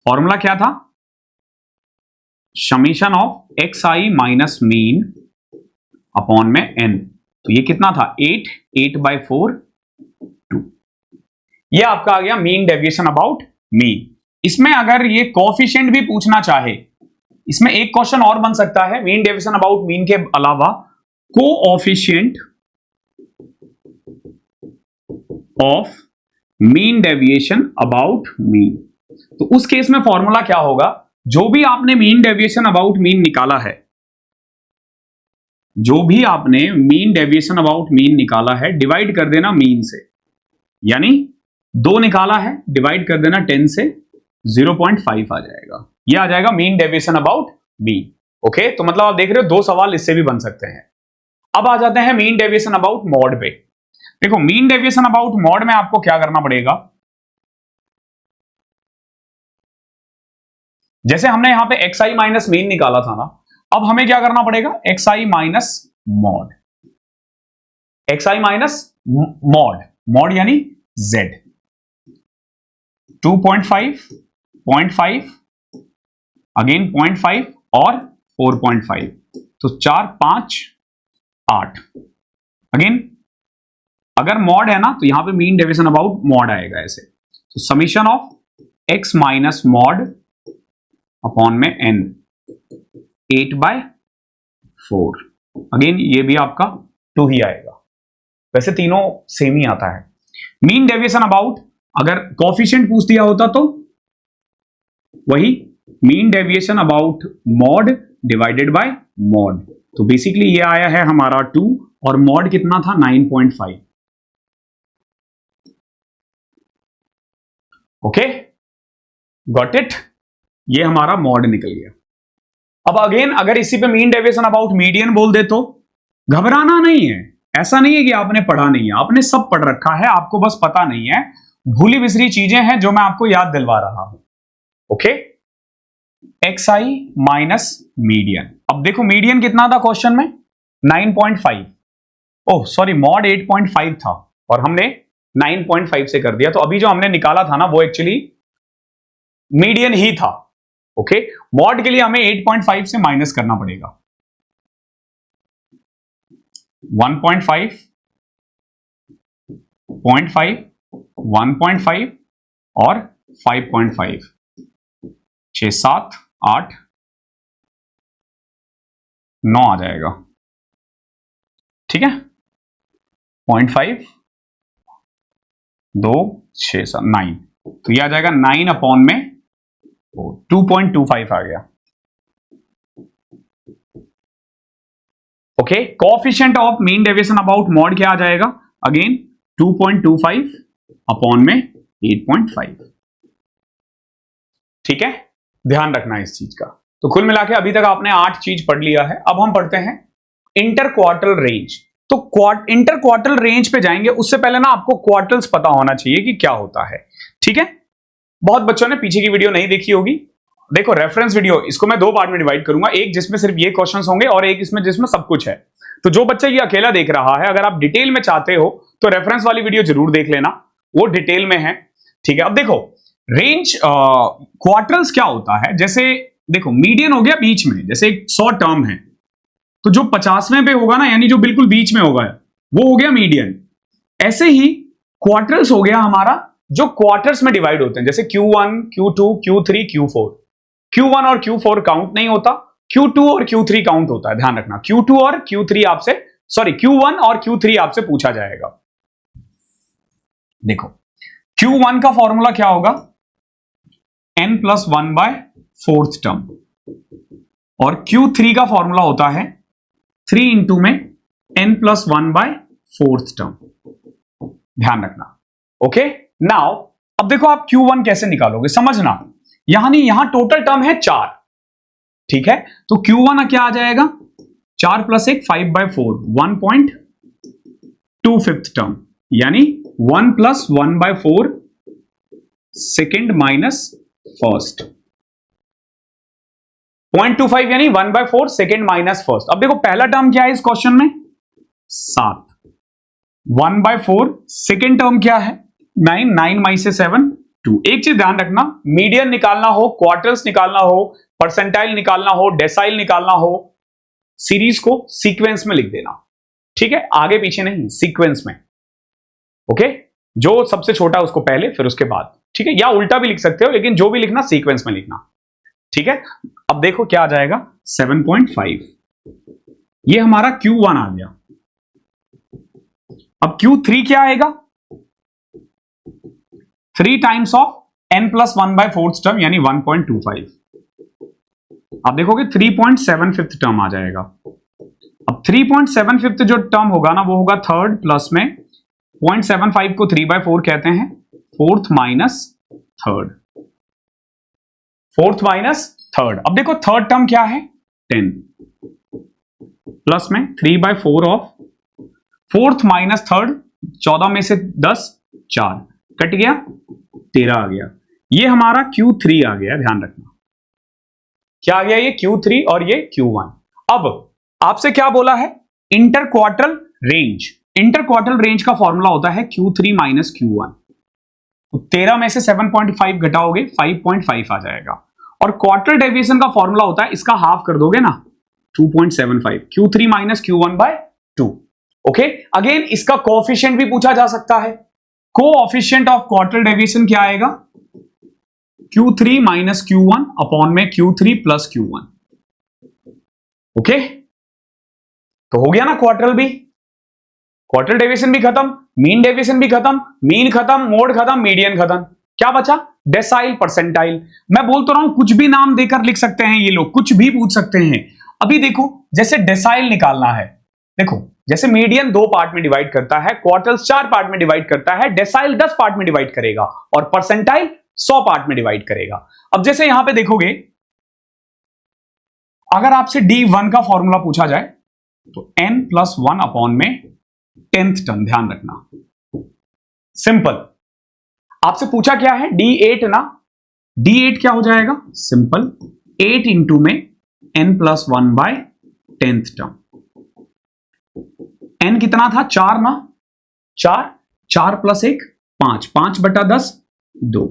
फॉर्मूला क्या था? Summation of XI minus mean upon में n। तो ये कितना था? 8, 8/4, 2। ये आपका आ गया मीन डेविएशन अबाउट मीन। इसमें अगर ये कोएफिशिएंट भी पूछना चाहे, इसमें एक क्वेश्चन और बन सकता है मीन डेविएशन अबाउट मीन के अलावा, coefficient of mean deviation about mean. तो उस केस में फॉर्मूला क्या होगा? जो भी आपने मीन डेविएशन अबाउट मीन निकाला है, जो भी आपने मीन डेविएशन अबाउट मीन निकाला है, डिवाइड कर देना मीन से। यानी 2 निकाला है, डिवाइड कर देना 10 से, 0.5 आ जाएगा। ये आ जाएगा mean deviation about mean. Okay, तो मतलब आप देख रहे हो 2 सवाल इससे भी बन सकते हैं। अब आ जाते हैं मीन डेविएशन अबाउट मॉड पे। देखो, मीन डेविएशन अबाउट मॉड में आपको क्या करना पड़ेगा? जैसे हमने यहां पे XI माइनस मीन निकाला था ना, अब हमें क्या करना पड़ेगा? XI minus mod, XI minus mod, mod यानी Z। 2.5, 0.5, अगेन 0.5 और 4.5, तो 4, 5, 8। अगेन अगर मॉड है ना, तो यहां पे मीन डेविएशन अबाउट मॉड आएगा ऐसे। तो summation of x minus mod upon में n, 8/4। अगेन ये भी आपका 2 ही आएगा। वैसे तीनों सेम ही आता है। मीन डेविएशन अबाउट, अगर कोएफिशिएंट पूछ दिया होता तो वही mean deviation about mod divided by mod. तो बेसिकली ये आया है हमारा 2 और मॉड कितना था? 9.5। Okay, got it? ये हमारा मॉड निकल गया। अब अगेन अगर इसी पे मीन डेविएशन अबाउट मीडियन बोल दे तो घबराना नहीं है। ऐसा नहीं है कि आपने पढ़ा नहीं है, आपने सब पढ़ रखा है, आपको बस पता नहीं है, भूली बिसरी चीजें हैं जो मैं आपको याद दिलवा रहा हूं। Okay, XI minus median. अब देखो मीडियन कितना था क्वेश्चन में? 9.5। ओह सॉरी, मॉड 8.5 था और हमने 9.5 से कर दिया। तो अभी जो हमने निकाला था ना, वो एक्चुअली मीडियन ही था। ओके, मॉड के लिए हमें 8.5 से माइनस करना पड़ेगा। 1.5, 0.5, 1.5 और 5.5, 6, 7, 8, 9 आ जाएगा। ठीक है, 0.5, 2, 6, 7, 9, तो ये आ जाएगा 9 अपॉन में 2.25 आ गया। Okay, coefficient of mean deviation about mod क्या आ जाएगा? अगेन 2.25 अपॉन में 8.5। ठीक है, ध्यान रखना है इस चीज का। तो कुल मिला के अभी तक आपने 8 चीज पढ़ लिया है। अब हम पढ़ते हैं इंटर क्वार्टल रेंज। तो इंटर क्वार्टल रेंज पे जाएंगे, उससे पहले ना आपको क्वार्टल्स पता होना चाहिए कि क्या होता है। ठीक है, बहुत बच्चों ने पीछे की वीडियो नहीं देखी होगी। देखो, रेफरेंस वीडियो, इसको मैं 2 पार्ट में डिवाइड करूंगा, एक जिसमें सिर्फ ये क्वेश्चंस होंगे और एक इसमें जिसमें सब कुछ है। तो जो बच्चा ये अकेला देख रहा है, अगर आप डिटेल में चाहते हो तो रेफरेंस वाली वीडियो जरूर देख लेना, वो डिटेल में है। ठीक है, अब देखो रेंज क्वार्टल्स क्या होता है। जैसे देखो, मीडियन हो गया बीच में, जैसे 100 टर्म है तो जो 50वें पे होगा ना, यानी जो बिल्कुल बीच में होगा, वो हो गया मीडियन। ऐसे ही क्वार्टल्स हो गया हमारा जो क्वार्टर्स में डिवाइड होते हैं, जैसे Q1, Q2, Q3, Q4। Q1 और Q4 काउंट नहीं होता, Q2 और Q3 काउंट होता है। ध्यान रखना, Q2 और Q3 आपसे, सॉरी, Q1 और Q3 आपसे पूछा जाएगा। देखो, Q1 का फॉर्मूला क्या होगा? n+1/4 टर्म, और Q3 का फॉर्मूला होता है 3 इंटू में n+1/4 टर्म। ध्यान रखना। ओके, नाउ अब देखो आप Q1 कैसे निकालोगे, समझना। यहां टोटल टर्म है 4। ठीक है, तो Q1 क्या आ जाएगा? 4 + 1, 5/4, 1.25 टर्म, यानी 1 + 1/4 सेकेंड माइनस फर्स्ट। 0.25 यानी 1/4 सेकेंड माइनस फर्स्ट। अब देखो पहला टर्म क्या है इस क्वेश्चन में? 7। 1/4 सेकेंड टर्म क्या है? 9, 9 में से 7, 2। एक चीज ध्यान रखना, मीडियन निकालना हो, क्वार्टर्स निकालना हो, परसेंटाइल निकालना हो, डेसाइल निकालना हो, सीरीज को सीक्वेंस में लिख देना। ठीक है, आगे पीछे नहीं, सीक्वेंस में। ओके, जो सबसे छोटा है उसको पहले, फिर उसके बाद। ठीक है, या उल्टा भी लिख सकते हो, लेकिन जो भी लिखना सीक्वेंस में लिखना। ठीक है, अब देखो क्या आ जाएगा? 7.5। ये हमारा Q1 आ गया। अब Q3 क्या आएगा? 3 टाइम्स ऑफ n+1/4 टर्म, यानी 1.25। आप देखोगे 3.75 टर्म आ जाएगा। अब 3.75 जो टर्म होगा ना, वो होगा थर्ड प्लस में 0.75 को 3/4 कहते हैं, fourth minus third. Fourth minus third. अब देखो थर्ड टर्म क्या है? 10 प्लस में 3/4 ऑफ फोर्थ माइनस थर्ड, 14 में से 10, 4 कट गया, 13 आ गया। ये हमारा Q3 आ गया। ध्यान रखना, क्या आ गया? ये Q3 और ये Q1। अब आपसे क्या बोला है? Inter quartile range. Inter quartile range का फॉर्मूला होता है Q3 माइनस Q1। तो 13 में से 7.5 घटाओगे, 5.5 आ जाएगा। और क्वार्टर डेविएशन का फॉर्मूला होता है, इसका हाफ कर दोगे ना, 2.75, Q3 minus Q1/2। Okay, again इसका कोएफिशिएंट भी पूछा जा सकता है। कोएफिशिएंट ऑफ क्वार्टर डेविएशन क्या आएगा? Q3 माइनस Q1 अपॉन में Q3 प्लस Q1। ओके, तो हो गया ना क्वार्टरल भी, क्वार्टरल डेविएशन भी खत्म, मीन डेविएशन भी खत्म, मीन खत्म, मोड खत्म, मीडियन खत्म। क्या बचा? Decyl, percentile. मैं बोल तो रहा हूं, कुछ भी नाम देकर लिख सकते हैं ये लोग, कुछ भी पूछ सकते हैं। अभी देखो, जैसे डेसाइल निकालना है, देखो जैसे मीडियन 2 पार्ट में डिवाइड करता है, क्वार्टल्स 4 पार्ट में डिवाइड करता है, डेसाइल 10 पार्ट में डिवाइड करेगा, और परसेंटाइल 100 पार्ट में डिवाइड करेगा। अब जैसे यहां पे देखोगे, अगर आपसे D1 का फॉर्मूला पूछा जाए तो n+1 अपॉन में 10th टर्म। ध्यान रखना, सिंपल। आपसे पूछा क्या है? D8 ना, D8 क्या हो जाएगा? सिंपल, 8 इंटू में n+1/10th टर्म। n कितना था? 4 ना, 4, 4 + 1, 5, 5/10, 2।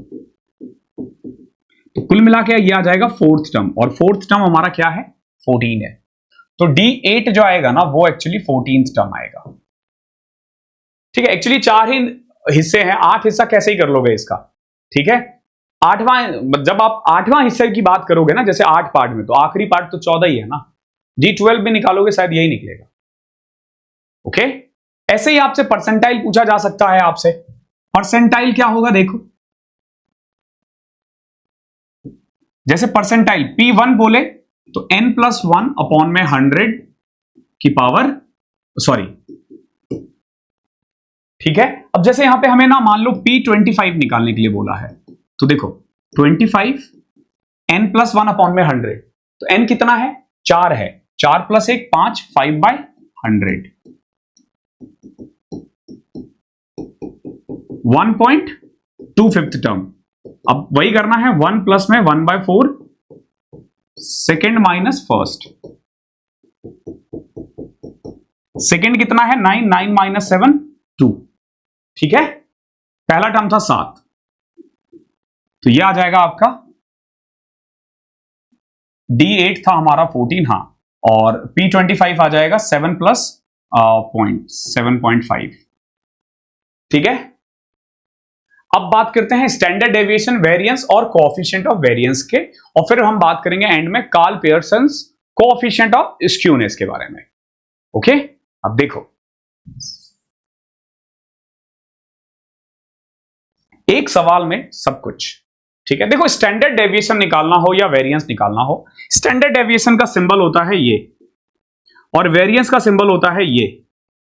तो कुल मिला के ये आ जाएगा फोर्थ टर्म, और फोर्थ टर्म हमारा क्या है, 14 है। तो D8 जो आएगा ना वो एक्चुअली 14th टर्म आएगा। ठीक है, एक्चुअली 4 ही हिस्से हैं, 8 हिस्सा कैसे ही कर लोगे इसका। ठीक है, आठवां, जब आप 8वां हिस्से की बात करोगे ना, जैसे 8 पार्ट में, तो आखिरी पार्ट तो 14 ही है ना। D12 भी निकालोगे शायद यही निकलेगा। ओके, ऐसे ही आपसे परसेंटाइल पूछा जा सकता है आपसे। परसेंटाइल क्या होगा देखो, जैसे परसेंटाइल P1 बोले तो n+1 अपॉन में 100 की पावर, सॉरी, ठीक है। अब जैसे यहां पे हमें ना मान लो P25 निकालने के लिए बोला है, तो देखो 25 n+1 अपॉन में 100, तो n कितना है, 4 है, 4 + 1 5, 5/100, 1.25 टर्म। अब वही करना है, 1 प्लस में 1/4, सेकेंड माइनस फर्स्ट, सेकेंड कितना है 9, 9 - 7 2, ठीक है। पहला टर्म था 7, तो ये आ जाएगा आपका D8 था हमारा 14, हाँ, और P25 आ जाएगा 7 + 7.5, ठीक है। अब बात करते हैं स्टैंडर्ड डेविएशन, वेरिएंस और कोएफिशिएंट ऑफ वेरिएंस के, और फिर हम बात करेंगे एंड में Karl Pearson's coefficient of skewness के बारे में। ओके, अब देखो, एक सवाल में सब कुछ, ठीक है। देखो, स्टैंडर्ड डेविएशन निकालना हो या वेरिएंस निकालना हो, स्टैंडर्ड डेविएशन का सिंबल होता है ये, और वेरिएंस का सिंबल होता है ये।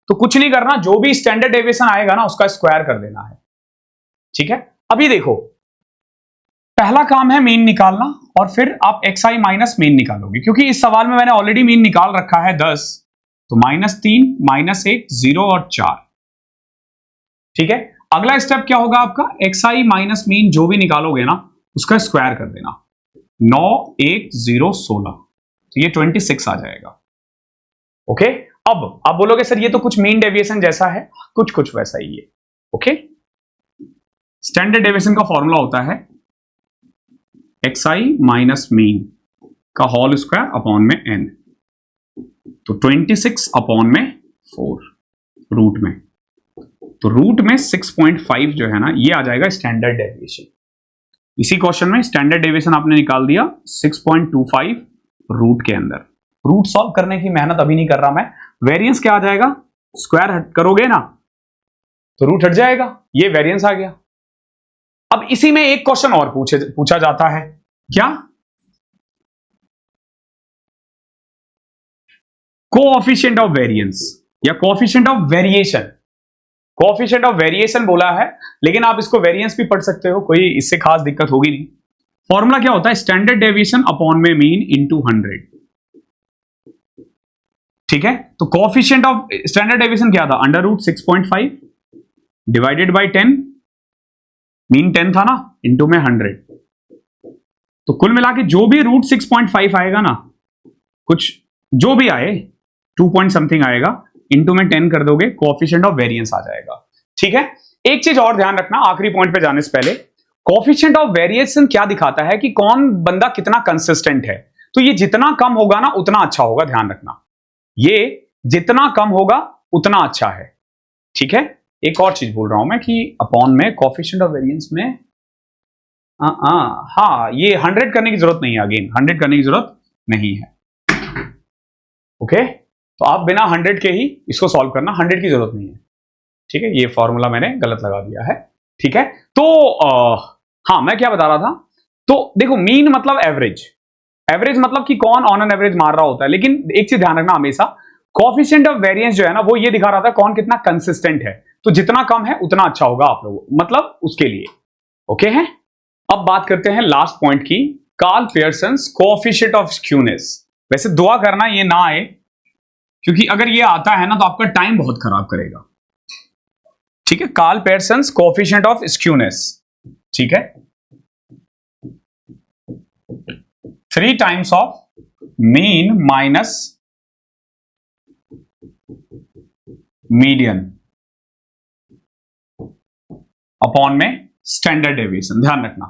तो कुछ नहीं करना, जो भी स्टैंडर्ड डेविएशन आएगा ना उसका स्क्वायर कर देना है, ठीक है। अभी देखो, पहला काम है मीन निकालना, और फिर आप xi माइनस मीन निकालोगे, क्योंकि इस सवाल में मैंने ऑलरेडी मीन निकाल रखा है 10, तो -3 -1 0 और 4, ठीक है। अगला स्टेप क्या होगा आपका, xi माइनस मीन जो भी निकालोगे ना उसका स्क्वायर कर देना, 9 1 0 16, तो ये 26 आ जाएगा। ओके, अब आप बोलोगे सर ये तो कुछ मीन डेविएशन जैसा है, कुछ कुछ वैसा ही है। ओके, स्टैंडर्ड डेविएशन का फॉर्मूला होता है xi माइनस मीन का होल स्क्वायर अपॉन में n, तो 26 अपॉन में 4 रूट में, तो रूट में 6.5 जो है ना ये आ जाएगा स्टैंडर्ड डेविएशन। इसी क्वेश्चन में स्टैंडर्ड डेविएशन आपने निकाल दिया 6.25 रूट के अंदर। रूट सॉल्व करने की मेहनत अभी नहीं कर रहा मैं। वेरिएंस क्या आ जाएगा, स्क्वायर हट करोगे ना तो रूट हट जाएगा, ये वेरिएंस आ गया। अब इसी में एक क्वेश्चन और पूछा जाता है, क्या, कोएफिशिएंट ऑफ वेरिएंस या coefficient of variation. Coefficient of variation बोला है, लेकिन आप इसको वेरिएंस भी पढ़ सकते हो, कोई इससे खास दिक्कत होगी नहीं। फॉर्मूला क्या होता है, स्टैंडर्ड डेविएशन अपॉन में मीन इंटू 100, ठीक है। तो कोएफिशिएंट ऑफ स्टैंडर्ड डेविएशन क्या था, √6.5 डिवाइडेड बाय 10, मीन 10 था ना, इंटू में 100, तो कुल मिला के जो भी √6.5 आएगा ना, कुछ जो भी आए 2 पॉइंट समथिंग आएगा, इंटू में 10 कर दोगे, कोएफिशिएंट ऑफ वेरिएंस आ जाएगा, ठीक है। एक चीज और ध्यान रखना आखिरी पॉइंट पे जाने से पहले, कोएफिशिएंट ऑफ वेरिएशन क्या दिखाता है कि कौन बंदा कितना कंसिस्टेंट है। तो ये जितना कम होगा ना उतना अच्छा होगा, ध्यान रखना, ये जितना कम होगा उतना अच्छा है, ठीक है। एक और चीज बोल रहा हूं मैं कि अपॉन में कोएफिशिएंट ऑफ वेरिएंस में हाँ, ये 100 करने की जरूरत नहीं है, अगेन 100 करने की जरूरत नहीं है। ओके, तो आप बिना 100 के ही इसको सॉल्व करना, 100 की जरूरत नहीं है, ठीक है। ये फॉर्मूला मैंने गलत लगा दिया है, ठीक है। तो हाँ, मैं क्या बता रहा था, तो देखो मीन मतलब एवरेज, एवरेज मतलब कि कौन ऑन एन एवरेज मार रहा होता है, लेकिन एक चीज ध्यान रखना हमेशा, कोएफिशिएंट ऑफ वेरिएंस जो है ना वो ये दिखा रहा था कौन कितना कंसिस्टेंट है, तो जितना कम है उतना अच्छा होगा आप लोगों, मतलब उसके लिए। ओके है, अब बात करते हैं लास्ट पॉइंट की, Karl Pearson's coefficient of skewness. वैसे दुआ करना ये ना आए, क्योंकि अगर ये आता है ना तो आपका टाइम बहुत खराब करेगा, ठीक है। Karl Pearson's coefficient of skewness, ठीक है, 3 times of mean minus median upon में स्टैंडर्ड डेविएशन, ध्यान रखना।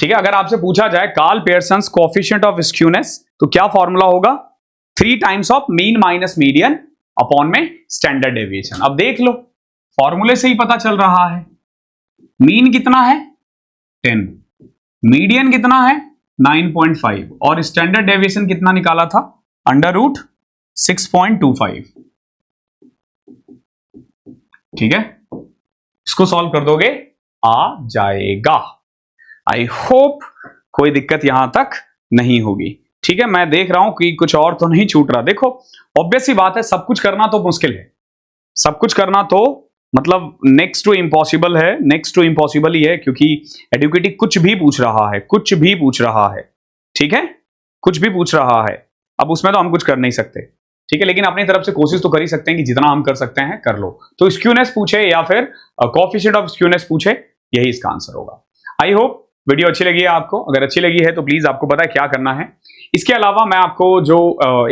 ठीक है, अगर आपसे पूछा जाए Karl Pearson's coefficient of skewness, तो क्या फॉर्मूला होगा? 3 times of mean minus median upon में स्टैंडर्ड डेविएशन। अब देख लो, फॉर्मूले से ही पता चल रहा है। मीन कितना है? 10, मीडियन कितना है? 9.5, और स्टैंडर्ड डेविएशन कितना निकाला था? Under root 6.25। ठीक है, इसको सॉल्व कर दोगे, आ जाएगा। आई होप कोई दिक्कत यहां तक नहीं होगी। ठीक है, मैं देख रहा हूं कि कुछ और तो नहीं छूट रहा। देखो, ऑब्वियस सी बात है, सब कुछ करना तो मुश्किल है, सब कुछ करना तो मतलब नेक्स्ट टू इम्पॉसिबल है, नेक्स्ट टू इम्पॉसिबल ही है, क्योंकि एडुकेटिव कुछ भी पूछ रहा है, कुछ भी पूछ रहा है। ठीक है, कुछ भी पूछ रहा है, अब उसमें तो हम कुछ कर नहीं सकते। ठीक है, लेकिन अपनी तरफ से कोशिश तो कर ही सकते हैं कि जितना हम कर सकते हैं कर लो। तो स्क्यूनेस पूछे या फिर कोएफिशिएंट ऑफ स्क्यूनेस पूछे, यही इसका आंसर होगा। आई होप वीडियो अच्छी लगी है आपको। अगर अच्छी लगी है तो प्लीज आपको पता है क्या करना है। इसके अलावा मैं आपको जो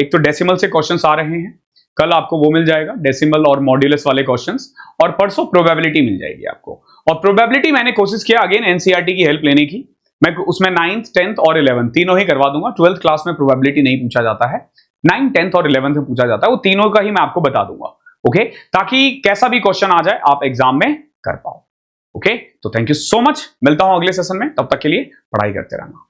एक तो डेसिमल से क्वेश्चंस आ रहे हैं, कल आपको वो मिल जाएगा, डेसिमल और मॉड्यूलस वाले क्वेश्चंस, और परसों प्रोबेबिलिटी मिल जाएगी आपको। और प्रोबेबिलिटी मैंने कोशिश किया अगेन एनसीईआरटी की हेल्प लेने की, मैं उसमें 9th 10th और 11th तीनों ही करवा दूंगा। 12th क्लास में प्रोबेबिलिटी नहीं पूछा जाता है, 9th 10th और 11th में पूछा जाता है, वो तीनों का ही मैं आपको बता दूंगा। ओके, ताकि कैसा भी क्वेश्चन आ जाए आप एग्जाम में कर पाओ। ओके, तो थैंक यू सो मच, मिलता हूं अगले सेशन में, तब तक के लिए पढ़ाई करते रहना।